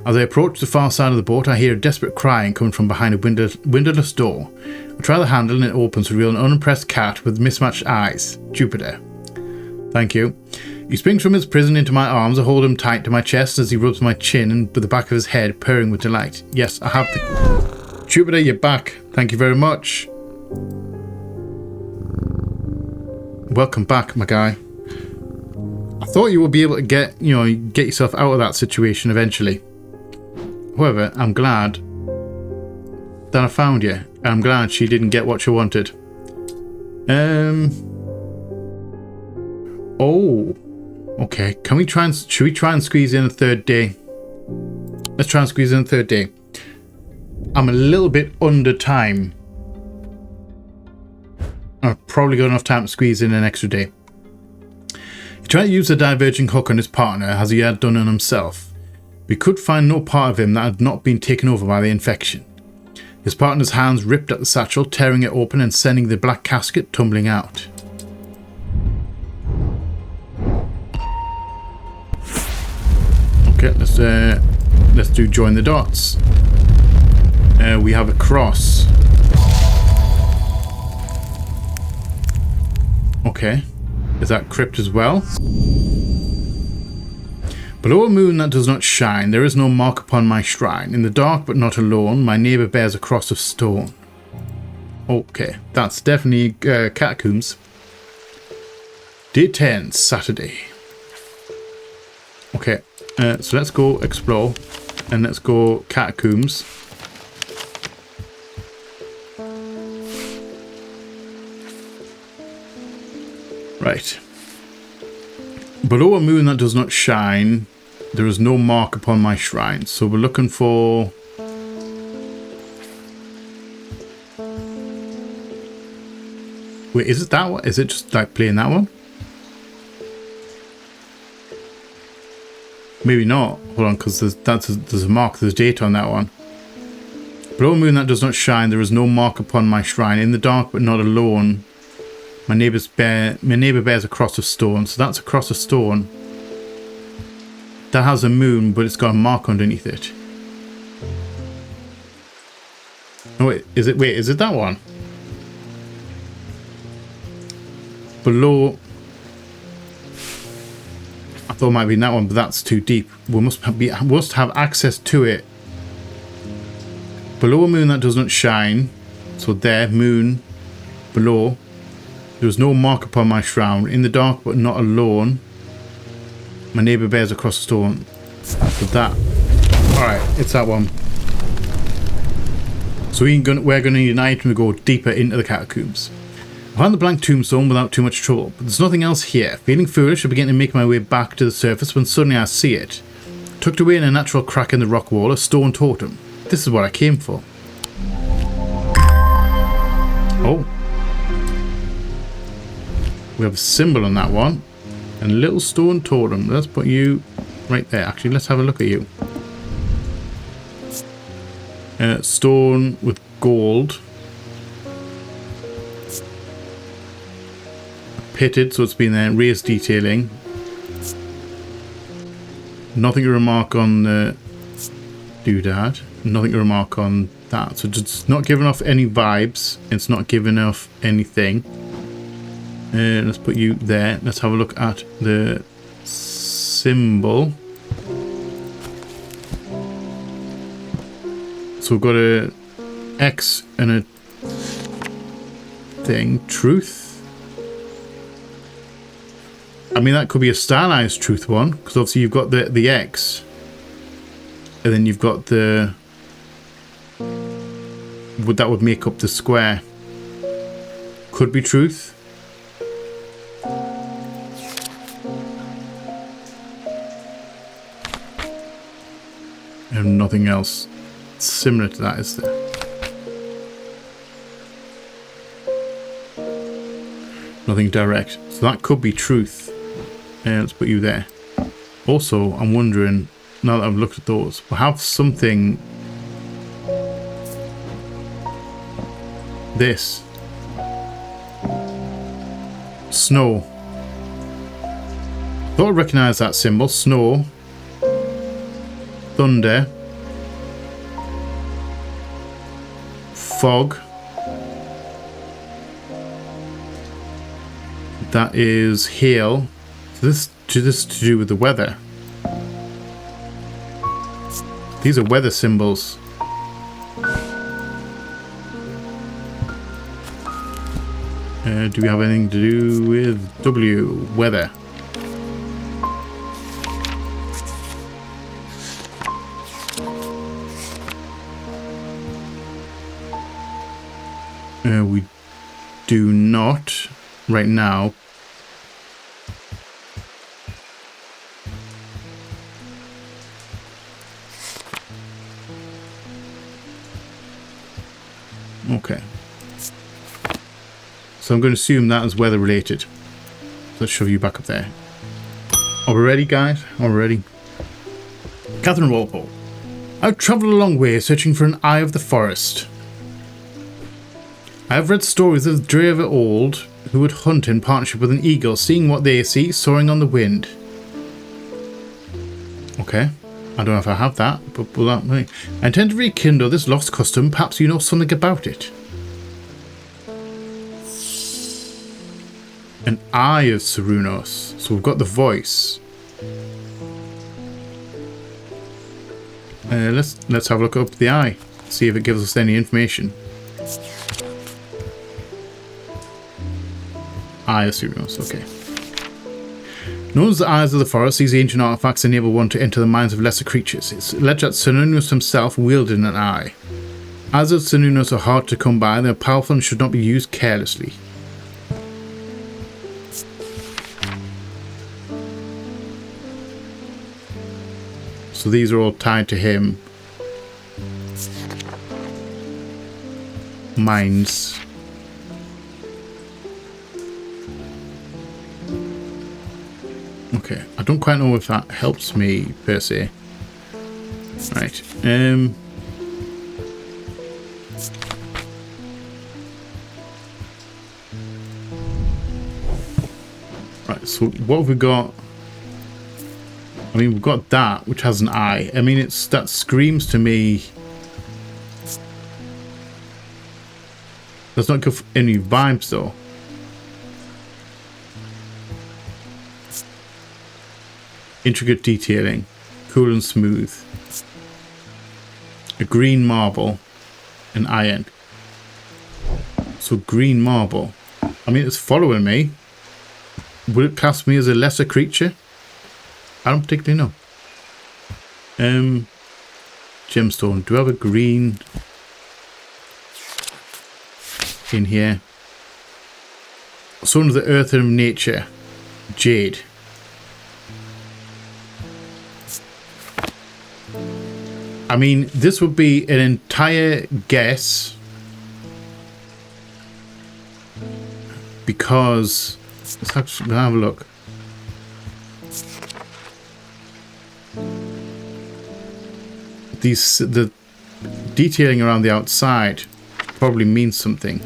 As I approach the far side of the boat, I hear a desperate crying coming from behind a windowless door. I try the handle and it opens to reveal an unimpressed cat with mismatched eyes. Jupiter. Thank you. He springs from his prison into my arms. I hold him tight to my chest as he rubs my chin and with the back of his head, purring with delight. Yes, I have the... Jupiter, you're back. Thank you very much. Welcome back, my guy. I thought you would be able to get yourself out of that situation eventually. However, I'm glad that I found you. I'm glad she didn't get what she wanted. Oh. Okay. Should we try and squeeze in a third day? Let's try and squeeze in a third day. I'm a little bit under time. I've probably got enough time to squeeze in an extra day. He tried to use a diverging hook on his partner as he had done on himself. We could find no part of him that had not been taken over by the infection. His partner's hands ripped at the satchel, tearing it open and sending the black casket tumbling out. Okay, let's do join the dots. We have a cross. Okay, is that crypt as well? Below a moon that does not shine, there is no mark upon my shrine. In the dark but not alone, my neighbour bears a cross of stone. Okay, that's definitely Catacombs. Day 10, Saturday. Okay, so let's go explore and let's go Catacombs. Right. Below a moon that does not shine, there is no mark upon my shrine. So we're looking for... Wait, is it that one? Is it just like playing that one? Maybe not. Hold on, because there's a mark, there's date on that one. Below a moon that does not shine, there is no mark upon my shrine. In the dark but not alone, my neighbour bears a cross of stone. So that's a cross of stone. That has a moon, but it's got a mark underneath it. Oh, wait, is it that one? Below... I thought it might be that one, but that's too deep. We must have access to it. Below a moon that does not shine. So there, moon, below. There is no mark upon my shroud. In the dark, but not alone. My neighbour bears a cross of stone. So that. Alright, it's that one. So we're going to unite and go deeper into the catacombs. I found the blank tombstone without too much trouble, but there's nothing else here. Feeling foolish, I begin to make my way back to the surface when suddenly I see it. Tucked away in a natural crack in the rock wall, a stone totem. This is what I came for. Oh. We have a symbol on that one. And a little stone totem. Let's put you right there. Actually, let's have a look at you. Stone with gold. Pitted, so it's been there. Raised detailing. Nothing to remark on the doodad. Nothing to remark on that. So it's not giving off any vibes. It's not giving off anything. Let's put you there. Let's have a look at the symbol. So we've got a X and a thing. Truth. I mean, that could be a stylized truth one, because obviously you've got the X, and then you've got the... that would make up the square. Could be truth. And nothing else similar to that, is there? Nothing direct. So that could be truth. Let's put you there. Also, I'm wondering, now that I've looked at those, we'll have something... This. Snow. Thought I recognised that symbol. Snow. Thunder. Fog. That is hail. So this is to do with the weather. These are weather symbols. Do we have anything to do with W? Weather. We do not right now. Okay. So I'm going to assume that is weather related. Let's shove you back up there. Are we ready, guys? Are we ready? Catherine Walpole. I've travelled a long way searching for an eye of the forest. I have read stories of Dre of old who would hunt in partnership with an eagle, seeing what they see, soaring on the wind. Okay. I don't know if I have that, but I intend to rekindle this lost custom. Perhaps you know something about it. An eye of Cernunnos. So we've got the voice. Let's have a look up the eye. See if it gives us any information. Eye of Cernunnos, okay. Known as the Eyes of the Forest, these ancient artifacts enable one to enter the minds of lesser creatures. It's alleged that Cernunnos himself wielded an eye. Eyes of Cernunnos are hard to come by, they are powerful and should not be used carelessly. So these are all tied to him. Minds. Okay, I don't quite know if that helps me per se. Right. Right, so what have we got? I mean, we've got that, which has an eye. I mean, that screams to me. Does not give any vibes, though. Intricate detailing. Cool and smooth. A green marble. An iron. So green marble. I mean, it's following me. Would it class me as a lesser creature? I don't particularly know. Gemstone. Do I have a green in here? Son of the earth and of nature. Jade. I mean, this would be an entire guess. Because let's actually have a look. The detailing around the outside probably means something.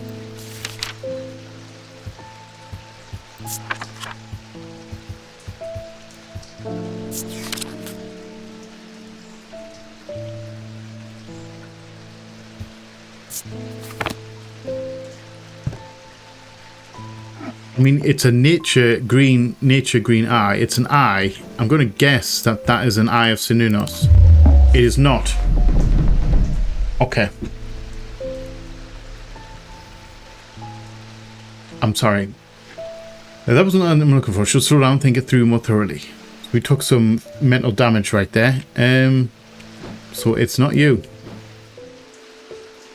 I mean, it's a nature green eye. It's an eye. I'm going to guess that that is an eye of Cernunnos. It is not. Okay. I'm sorry. That wasn't what I'm looking for. Should slow down, think it through more thoroughly. We took some mental damage right there. So it's not you.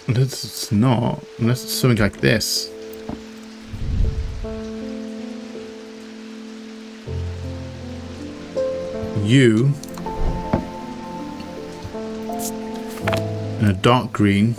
Unless it's not. Unless it's something like this. You. And a dark green.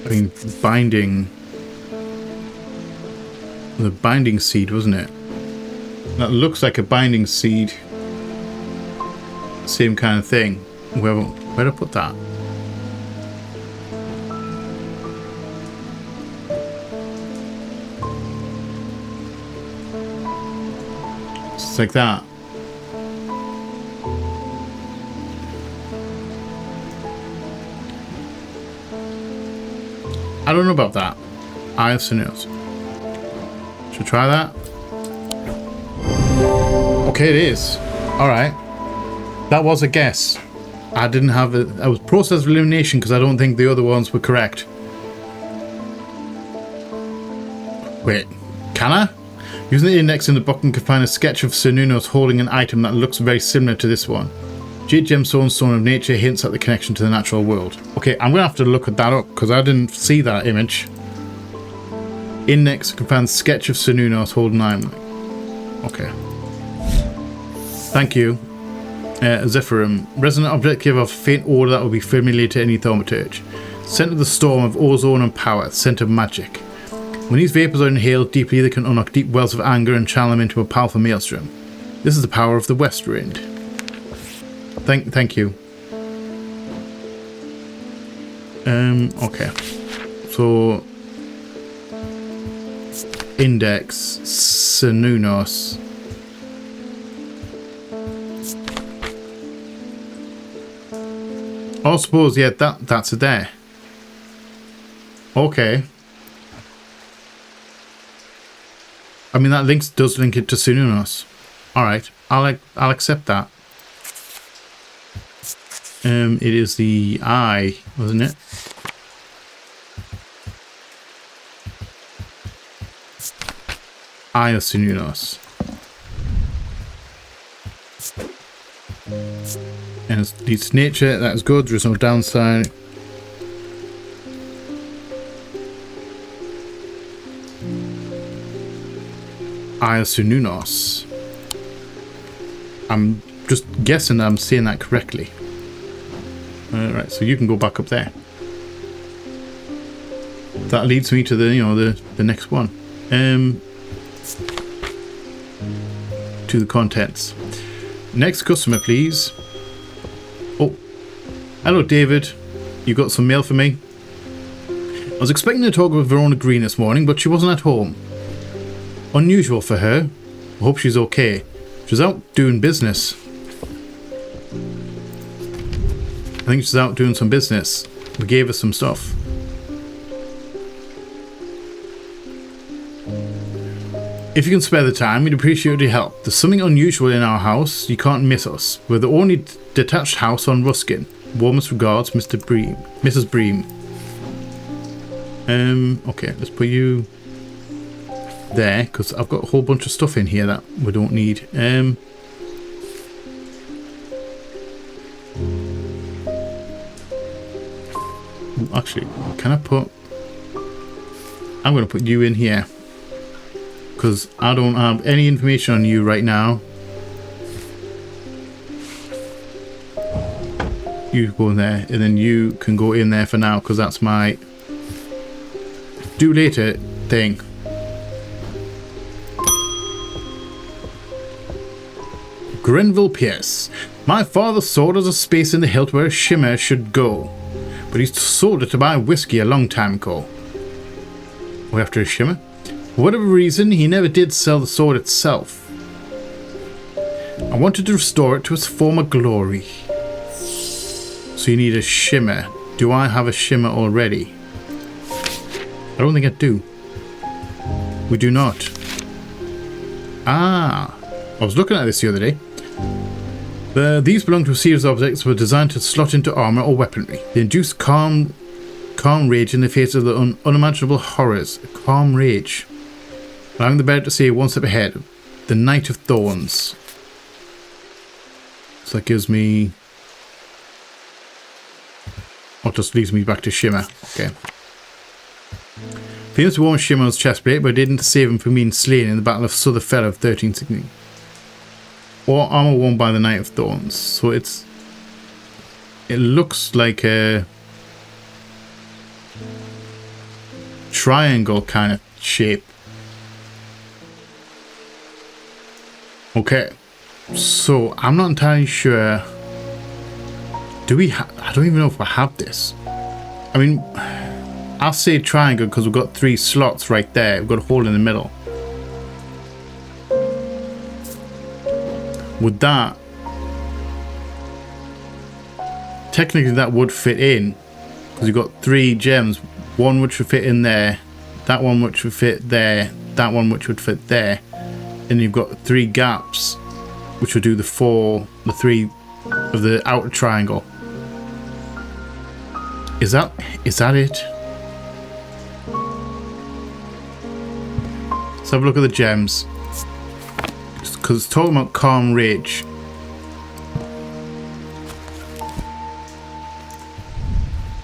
I mean, binding... The binding seed, wasn't it? That looks like a binding seed. Same kind of thing. Where'd I put that? It's like that. I don't know about that. I have some news. Should I try that? Okay, it is. Alright. That was a guess. I didn't have it. I was process of elimination because I don't think the other ones were correct. Wait, can I? Using the index in the book, you can find a sketch of Sir Nunos holding an item that looks very similar to this one. Jade Gemstone, Stone of Nature hints at the connection to the natural world. Okay, I'm going to have to look at that up because I didn't see that image. Index, you can find a sketch of Sir Nunos holding an item. Okay. Thank you. Zephyrum. Resonant objective of faint order that will be familiar to any thaumaturge. Scent of the storm of ozone and power. Scent of magic. When these vapors are inhaled deeply, they can unlock deep wells of anger and channel them into a powerful maelstrom. This is the power of the West Wind. Thank you. Okay. So index Sir Nunos. I suppose, yeah, that's it there. Okay. I mean, that does link it to Sir Nunos. Alright, I'll accept that. It is the eye, wasn't it? Eye of Sir Nunos. And it's nature, that is good, there is no downside. Eye of Sir Nunos. I'm just guessing that I'm saying that correctly. Right, so you can go back up there. That leads me to the next one. To the contents. Next customer, please. Oh, hello, David. You got some mail for me? I was expecting to talk with Verona Green this morning, but she wasn't at home. Unusual for her. I hope she's okay. She was out doing business. I think she's out doing some business. We gave her some stuff. If you can spare the time, we'd appreciate your help. There's something unusual in our house. You can't miss us. We're the only detached house on Ruskin. Warmest regards, Mr. Bream. Mrs. Bream. Okay, let's put you there, because I've got a whole bunch of stuff in here that we don't need. Actually, can I put... I'm going to put you in here. Because I don't have any information on you right now. You go in there, and then you can go in there for now, because that's my do later thing. Grenville Pierce. My father sold us a space in the hilt where a shimmer should go, but he sold it to buy whiskey a long time ago. We're after a shimmer? For whatever reason, he never did sell the sword itself. I wanted to restore it to its former glory. So you need a shimmer. Do I have a shimmer already? I don't think I do. We do not. Ah, I was looking at this the other day. These belong to a series of objects that were designed to slot into armor or weaponry. They induce calm rage in the face of the unimaginable horrors. Calm rage. Allowing the bear to see one step ahead. The Knight of Thorns. So that gives me... Oh, just leads me back to Shimmer. Okay. Famous warm Shimmer's chestplate, but I didn't save him from being slain in the Battle of Sutherfell of 1316. or armor worn by the Knight of Thorns. So it looks like a triangle kind of shape. Okay, so I'm not entirely sure. Do we I don't even know if I have this. I mean, I'll say triangle because we've got 3 slots right there. We've got a hole in the middle. With that, technically that would fit in because you've got 3 gems. One which would fit in there, that one which would fit there, that one which would fit there, and you've got 3 gaps which would do the 3 of the outer triangle. Is that it? Let's have a look at the gems, because it's talking about calm rage.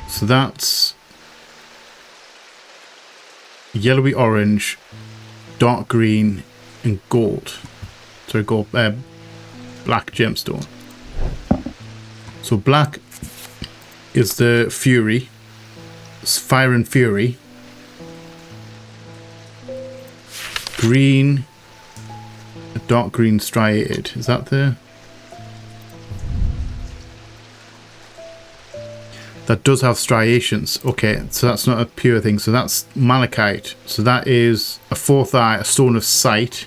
So that's yellowy orange, dark green, and gold. Sorry, gold, black gemstone. So black is the fury, it's fire and fury. Green, a dark green striated. Is that the? That does have striations. Okay, so that's not a pure thing. So that's malachite. So that is a 4th eye, a stone of sight,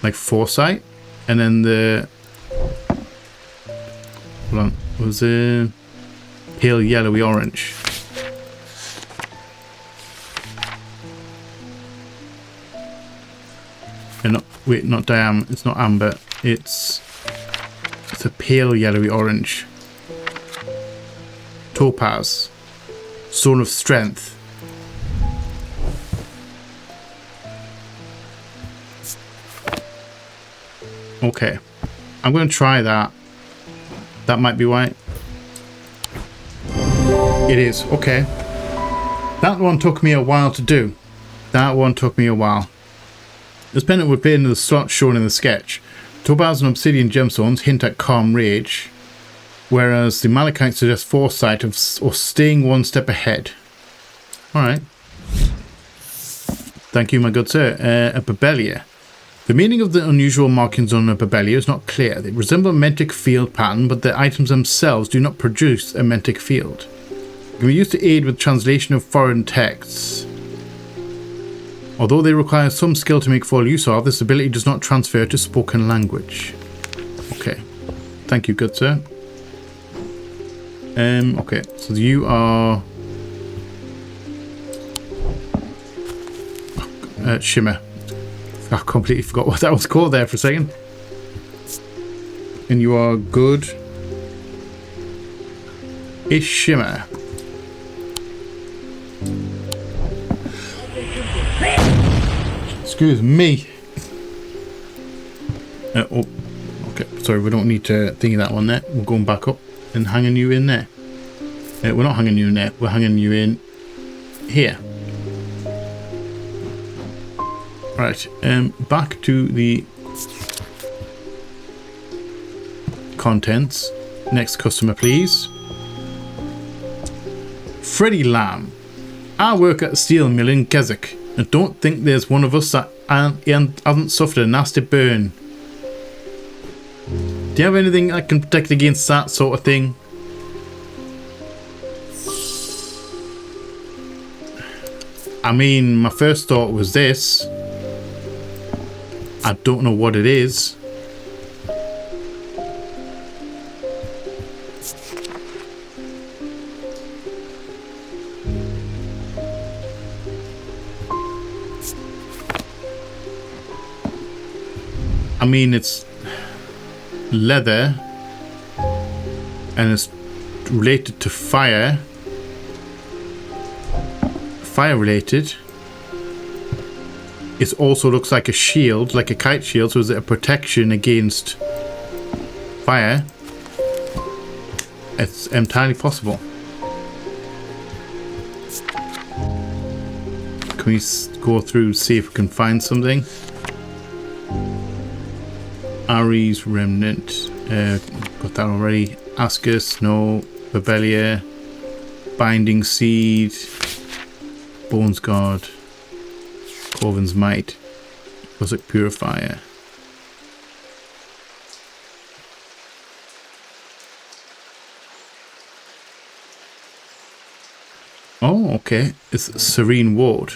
like foresight, and then the. Hold on, was a pale yellowy orange. And not, wait, not diamond. It's not amber. It's a pale yellowy orange. Topaz, stone of strength. Okay, I'm going to try that. That might be white. It is. Okay. That one took me a while to do. That one took me a while. This pendant would fit into the slot shown in the sketch. Topaz and obsidian gemstones hint at calm rage, whereas the malachite suggests foresight or staying one step ahead. Alright. Thank you, my good sir. A babelia. The meaning of the unusual markings on a babelia is not clear. They resemble a mentic field pattern, but the items themselves do not produce a mentic field. They can be used to aid with translation of foreign texts. Although they require some skill to make full use of, this ability does not transfer to spoken language. Okay. Thank you, good sir. Okay, so you are Shimmer. I completely forgot what that was called there for a second. And you are good ish Shimmer. Excuse me. Oh, okay. Sorry, we don't need to thingy that one there. We're going back up and hanging you in there. We're not hanging you in there. We're hanging you in here. Right. Back to the contents. Next customer, please. Freddie Lamb. I work at a steel mill in Keswick. I don't think there's one of us that hasn't suffered a nasty burn. Do you have anything that can protect against that sort of thing? I mean, my first thought was this. I don't know what it is. I mean, it's leather and it's related to fire. Fire related. It also looks like a shield, like a kite shield, so is it a protection against fire? It's entirely possible. Can we go through, see if we can find something? Ares remnant. Got that already. Ascus, no. Babelia. Binding seed. Bones guard. Corvin's might. Cossack purifier. Oh, okay. It's Serene Ward.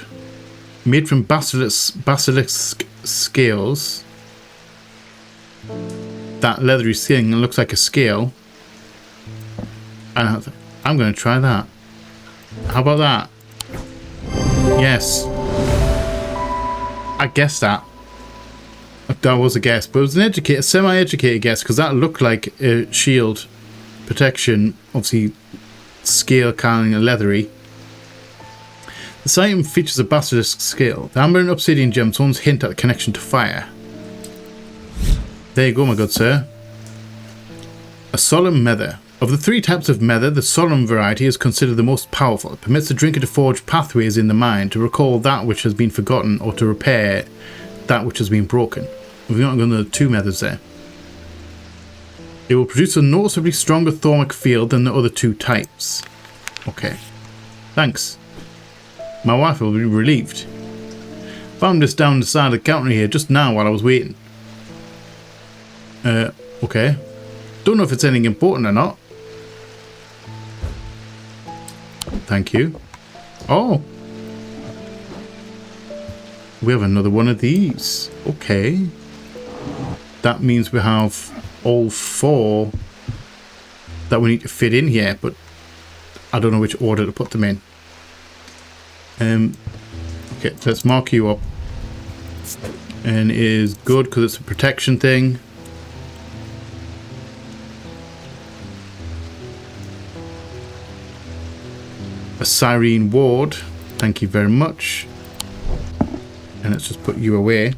Made from basilisk scales. That leathery thing looks like a scale. And I'm going to try that. How about that? Yes. I guessed that. That was a guess, but it was a semi-educated guess, because that looked like a shield protection. Obviously, scale kind of leathery. This item features a basilisk scale. The amber and obsidian gemstones hint at a connection to fire. There you go, my good sir. A solemn mether. Of the 3 types of mether, the solemn variety is considered the most powerful. It permits the drinker to forge pathways in the mind, to recall that which has been forgotten, or to repair that which has been broken. We've not got the 2 methers there. It will produce a noticeably stronger thormic field than the other 2 types. Okay. Thanks. My wife will be relieved. Found this down the side of the counter here just now while I was waiting. Okay. Don't know if it's anything important or not. Thank you. Oh. We have another one of these. Okay. That means we have all 4 that we need to fit in here, but I don't know which order to put them in. Okay, so let's mark you up. And it is good because it's a protection thing. A Cyrene Ward. Thank you very much. And let's just put you away.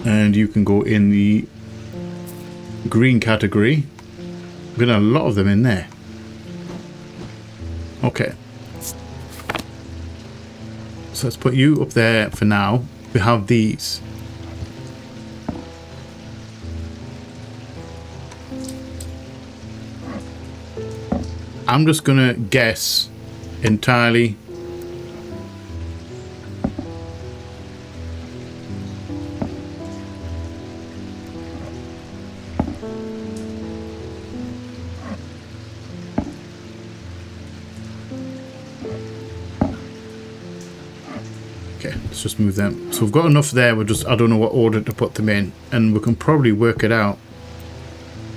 And you can go in the green category. We've got a lot of them in there. Okay. So let's put you up there for now. We have these. I'm just going to guess entirely. Okay, let's just move them. So we've got enough there. We're just, I don't know what order to put them in, and we can probably work it out.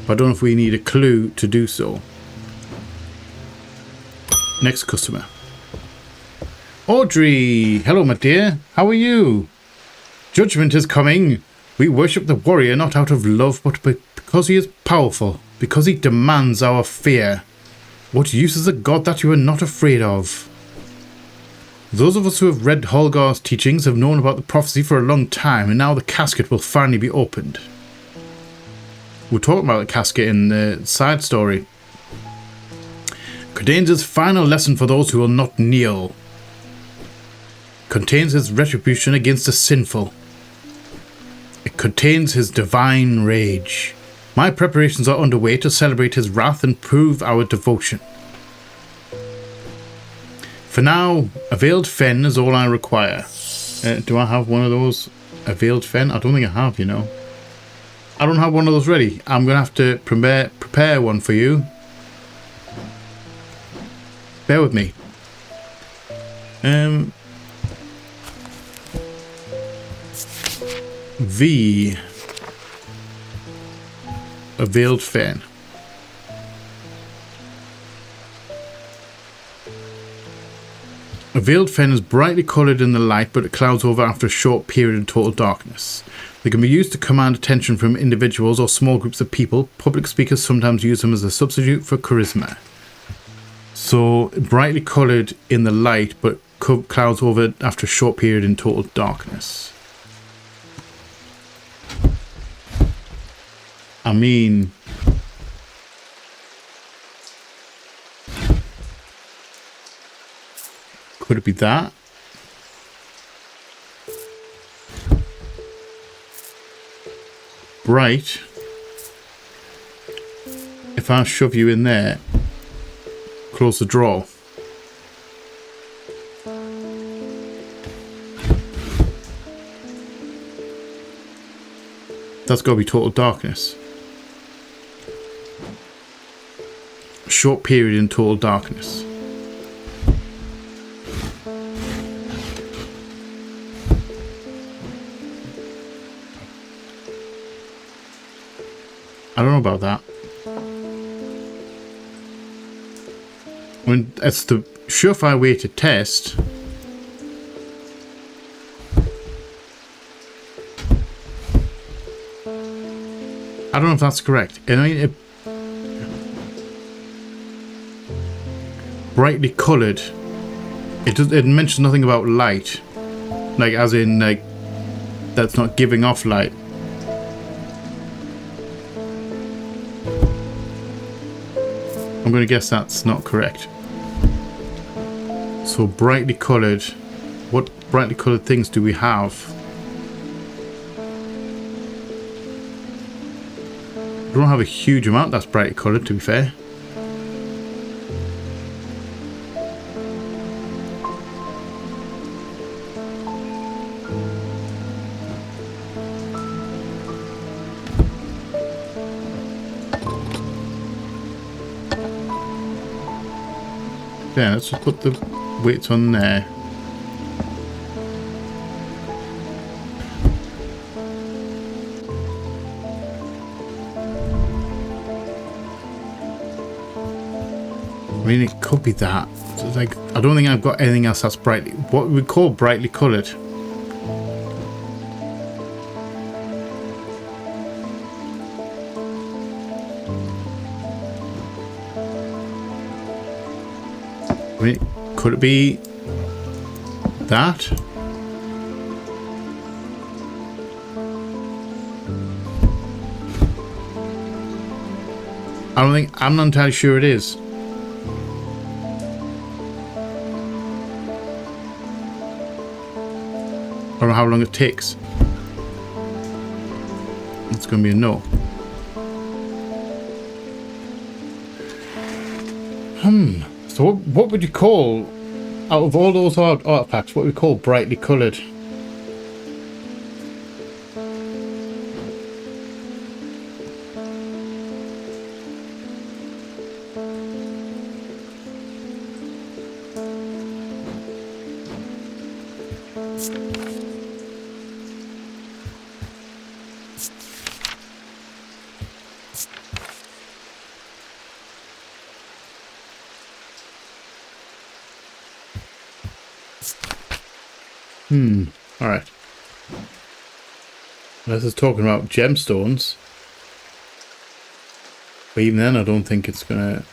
But I don't know if we need a clue to do so. Next customer. Audrey! Hello, my dear. How are you? Judgment is coming. We worship the warrior not out of love, but because he is powerful. Because he demands our fear. What use is a god that you are not afraid of? Those of us who have read Holgar's teachings have known about the prophecy for a long time, and now the casket will finally be opened. We're talking about the casket in the side story. Contains his final lesson for those who will not kneel. Contains his retribution against the sinful. It contains his divine rage. My preparations are underway to celebrate his wrath and prove our devotion. For now, a veiled fen is all I require. Do I have one of those? A veiled fen? I don't think I have, you know. I don't have one of those ready. I'm going to have to prepare one for you. Bear with me. V. A veiled fen. A veiled fen is brightly coloured in the light, but it clouds over after a short period of total darkness. They can be used to command attention from individuals or small groups of people. Public speakers sometimes use them as a substitute for charisma. So, brightly coloured in the light, but clouds over after a short period in total darkness. I mean... could it be that? bright. If I shove you in there, close the drawer. That's got to be total darkness. A short period in total darkness. I don't know about that. I mean, that's the surefire way to test. I don't know if that's correct. I mean, brightly coloured. It mentions nothing about light, like as in like that's not giving off light. I'm going to guess that's not correct. So brightly coloured. What brightly coloured things do we have? We don't have a huge amount that's brightly coloured, to be fair. Yeah, let's just put the weights on there. I mean, it could be that. It's like, I don't think I've got anything else that's brightly, what we call brightly coloured. I mean, could it be that? I don't think, I'm not entirely sure it is. I don't know how long it takes. It's going to be a no. So what would you call, out of all those artifacts, what we call brightly coloured? Alright. This is talking about gemstones. But even then, I don't think it's gonna...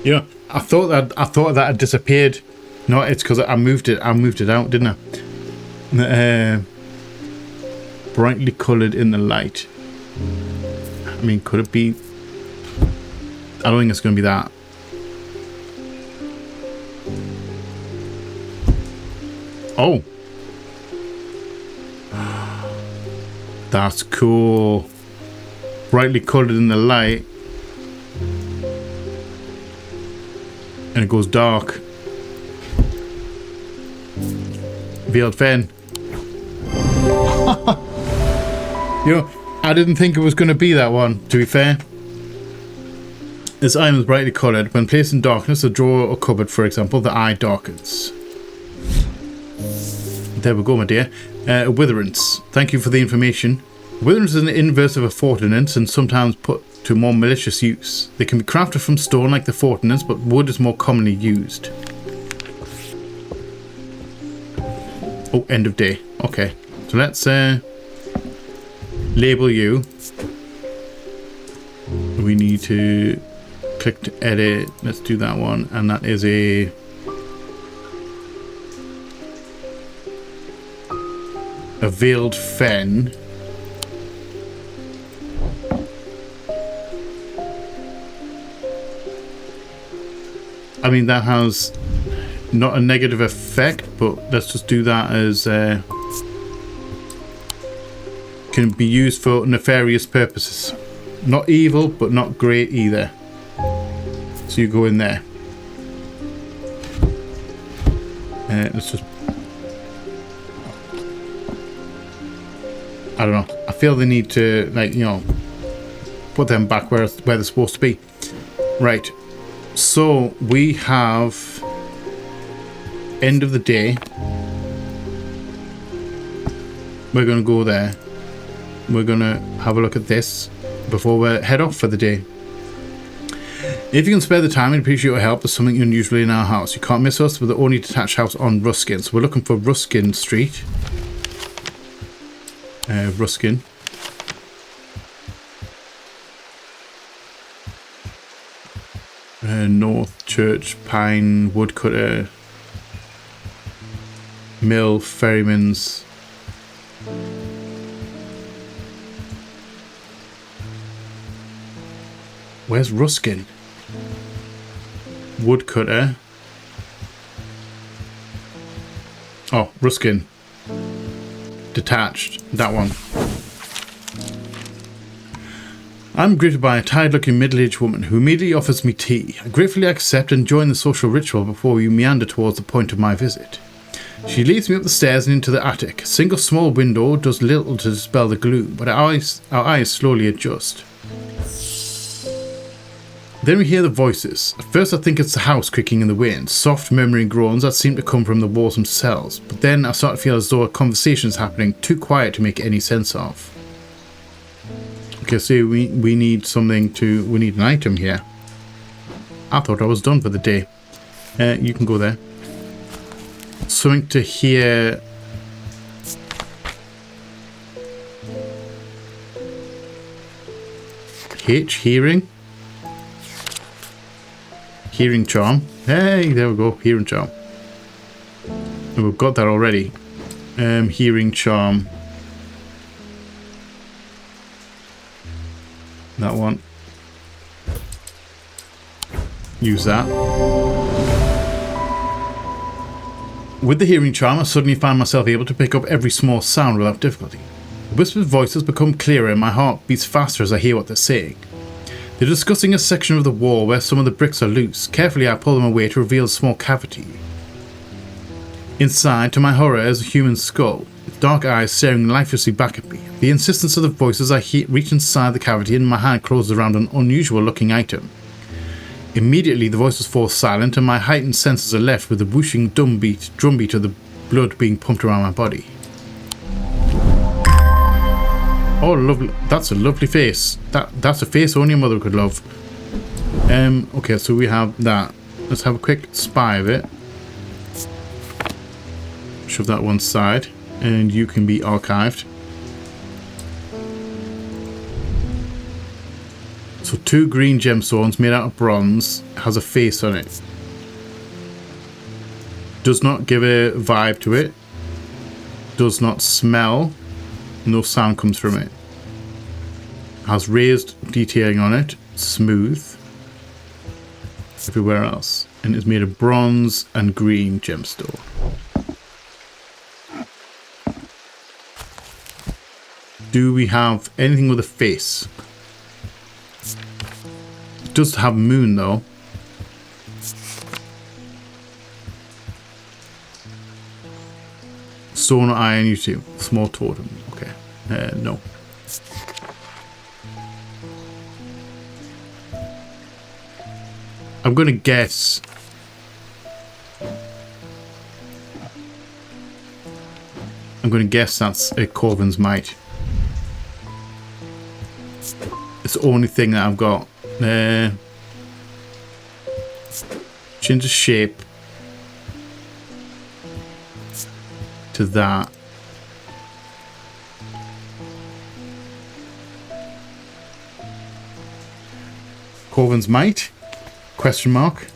You know, I thought that had disappeared. No, it's because I moved it out, didn't I? Brightly coloured in the light. I mean, could it be... I don't think it's going to be that. Oh. That's cool. Brightly coloured in the light. And it goes dark. Veiled Fen. You know, I didn't think it was going to be that one, to be fair. This item is brightly coloured. When placed in darkness, a drawer or cupboard, for example, the eye darkens. There we go, my dear. Witherance. Thank you for the information. Witherance is an inverse of a fortinance and sometimes put to more malicious use. They can be crafted from stone like the fortinance, but wood is more commonly used. Oh, end of day. Okay. So let's label you. We need to click to edit. Let's do that one. And that is a veiled fen. I mean, that has not a negative effect, but let's just do that as can be used for nefarious purposes. Not evil, but not great either. So you go in there. Let's just... I don't know. I feel they need to, like, you know, put them back where they're supposed to be. Right. So we have end of the day. We're going to go there. We're going to have a look at this before we head off for the day. If you can spare the time, I'd appreciate your help. There's something unusual in our house. You can't miss us. We're the only detached house on Ruskin. So we're looking for Ruskin Street. Ruskin. North Church, Pine, Woodcutter, Mill, Ferryman's. Where's Ruskin? Woodcutter. Oh, Ruskin. Detached. That one. I'm greeted by a tired-looking middle-aged woman who immediately offers me tea. I gratefully accept and join the social ritual before we meander towards the point of my visit. She leads me up the stairs and into the attic. A single small window does little to dispel the gloom, but our eyes slowly adjust. Then we hear the voices. At first I think it's the house creaking in the wind, soft murmuring groans that seem to come from the walls themselves, but then I start to feel as though a conversation is happening, too quiet to make any sense of. Okay, so we need something to... we need an item here. I thought I was done for the day. You can go there. Something to hear... Hearing? Hearing charm. Hey, there we go. Hearing charm. And we've got that already. Hearing charm. That one. Use that. With the hearing charm, I suddenly find myself able to pick up every small sound without difficulty. The whispered voices become clearer and my heart beats faster as I hear what they're saying. They're discussing a section of the wall where some of the bricks are loose. Carefully I pull them away to reveal a small cavity. Inside, to my horror, is a human skull, with dark eyes staring lifelessly back at me. The insistence of the voices, I reach inside the cavity and my hand closes around an unusual looking item. Immediately the voices fall silent and my heightened senses are left with the whooshing drumbeat of the blood being pumped around my body. Oh, lovely. That's a lovely face. That's a face only a mother could love. Okay, so we have that. Let's have a quick spy of it. Shove that one side. And you can be archived. So 2 green gemstones made out of bronze. Has a face on it. Does not give a vibe to it. Does not smell. No sound comes from it. Has raised detailing on it. Smooth. Everywhere else. And is made of bronze and green gemstone. Do we have anything with a face? It does have moon though. Stone or iron, you two. Small totem. Okay. No. I'm going to guess. I'm going to guess that's a Corvin's Might. It's the only thing that I've got. Change the shape to that. Corvin's Might? Question mark.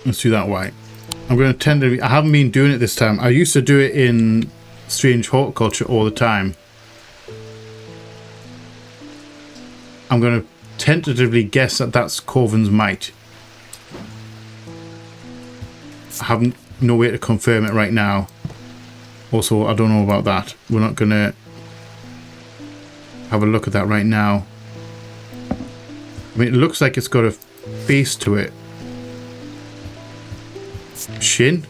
Let's do that white. I'm going to tend to... I haven't been doing it this time. I used to do it in Strange Horticulture all the time. I'm going to tentatively guess that that's Corvin's might. I have no way to confirm it right now. Also, I don't know about that. We're not going to have a look at that right now. I mean, it looks like it's got a face to it. Shin?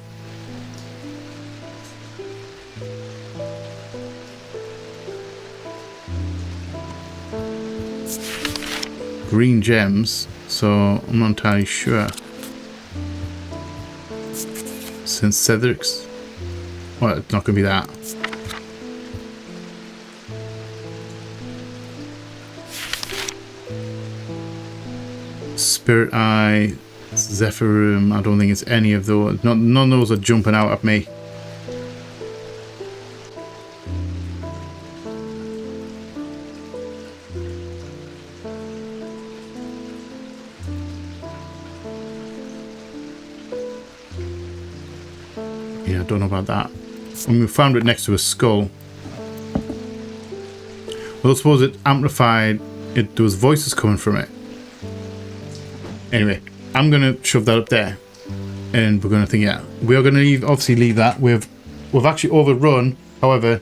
Green gems, so I'm not entirely sure. Synthetics? Well, it's not going to be that. Spirit Eye, Zephyrum, I don't think it's any of those. None of those are jumping out at me. Yeah, I don't know about that. And we found it next to a skull. Well, I suppose it amplified it. There was voices coming from it. Anyway, I'm gonna shove that up there, and we're gonna think. Yeah, we are gonna obviously leave that. We've actually overrun. However,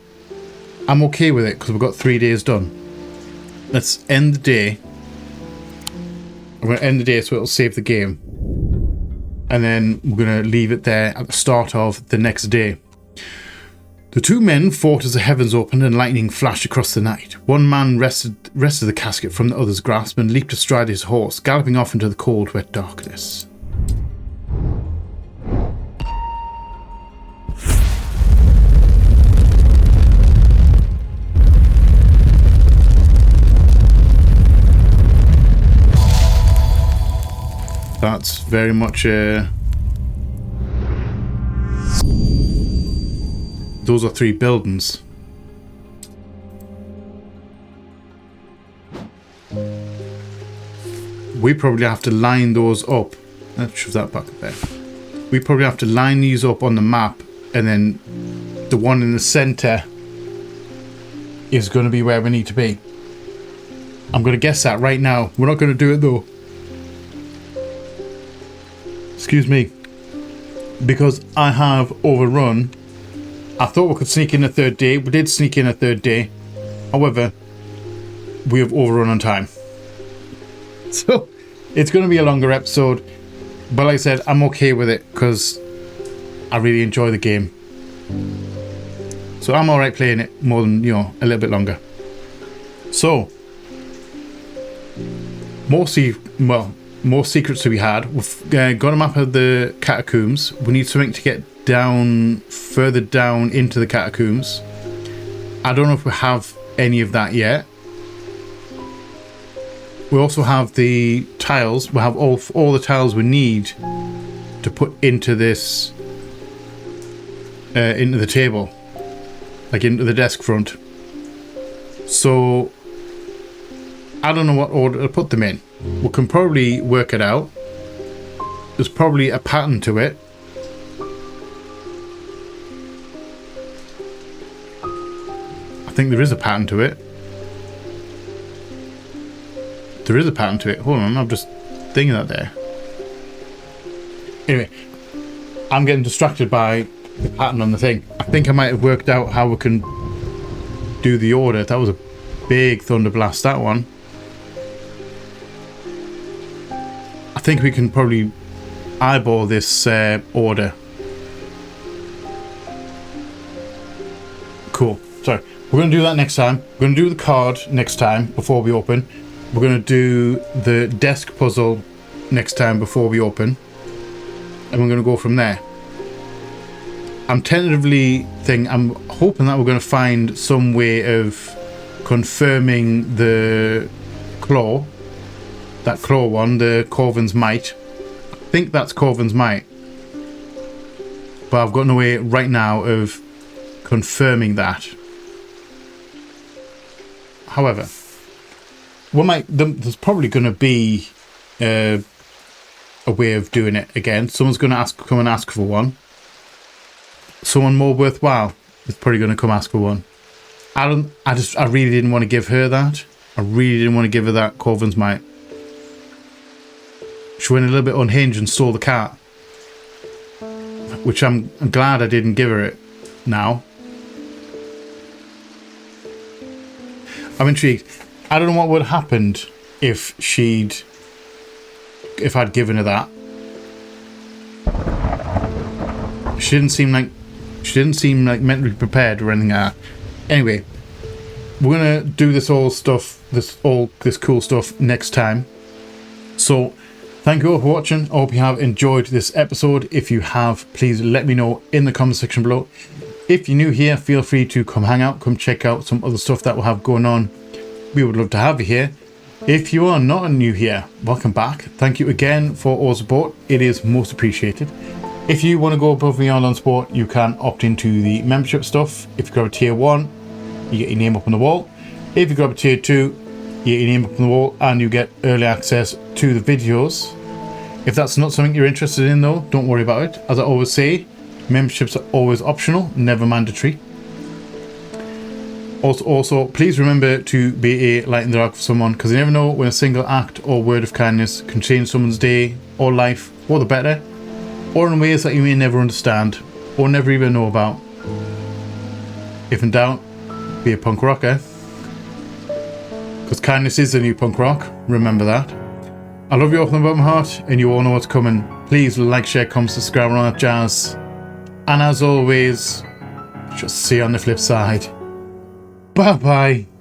I'm okay with it because we've got 3 days done. Let's end the day. I'm gonna end the day so it'll save the game. And then we're going to leave it there at the start of the next day. The two men fought as the heavens opened and lightning flashed across the night. One man wrested the casket from the other's grasp and leaped astride his horse, galloping off into the cold, wet darkness. That's very much those are 3 buildings. We probably have to line those up. Let's shove that back there. We probably have to line these up on the map, and then the one in the center is going to be where we need to be. I'm going to guess that right now. We're not going to do it though. Excuse me, because I have overrun. I thought we could sneak in a 3rd day. We did sneak in a 3rd day. However, we have overrun on time. So, it's going to be a longer episode. But like I said, I'm okay with it because I really enjoy the game. So I'm alright playing it more than, a little bit longer. So, more secrets to be had. We've got a map of the catacombs. We need something to get further down into the catacombs. I don't know if we have any of that yet. We also have the tiles. We have all the tiles we need to put into this, into the table, like into the desk front. So I don't know what order to put them in. We can probably work it out. There's probably a pattern to it. I think there is a pattern to it. There is a pattern to it. Hold on, I'm just thinking that there. Anyway, I'm getting distracted by the pattern on the thing. I think I might have worked out how we can do the order. That was a big thunder blast, that one. I think we can probably eyeball this order. Cool. Sorry. We're going to do that next time. We're going to do the card next time before we open. We're going to do the desk puzzle next time before we open. And we're going to go from there. I'm hoping that we're going to find some way of confirming the claw. That claw one, the Corvin's Might. I think that's Corvin's Might. But I've got no way right now of confirming that. However, there's probably going to be a way of doing it again. Someone's going to come and ask for one. Someone more worthwhile is probably going to come ask for one. I really didn't want to give her that. I really didn't want to give her that Corvin's Might. she went a little bit unhinged and stole the cat. Which I'm glad I didn't give her it now. I'm intrigued. I don't know what would have happened if I'd given her that. She didn't seem like mentally prepared or anything like that. Anyway, we're gonna do this cool stuff next time. So thank you all for watching. I hope you have enjoyed this episode. If you have, please let me know in the comment section below. If you're new here, feel free to come hang out, come check out some other stuff that we'll have going on. We would love to have you here. If you are not new here, welcome back. Thank you again for all support. It is most appreciated. If you want to go above and beyond on support, you can opt into the membership stuff. If you grab a tier 1, you get your name up on the wall. If you grab a tier 2, you get your name up on the wall and you get early access to the videos. If that's not something you're interested in though, don't worry about it. As I always say, memberships are always optional, never mandatory. Also, please remember to be a light in the dark for someone, because you never know when a single act or word of kindness can change someone's day or life for the better, or in ways that you may never understand or never even know about. If in doubt, be a punk rocker, because kindness is the new punk rock. Remember that. I love you all from the bottom of my heart, and you all know what's coming. Please like, share, comment, subscribe, and all that jazz. And as always, just see you on the flip side. Bye bye.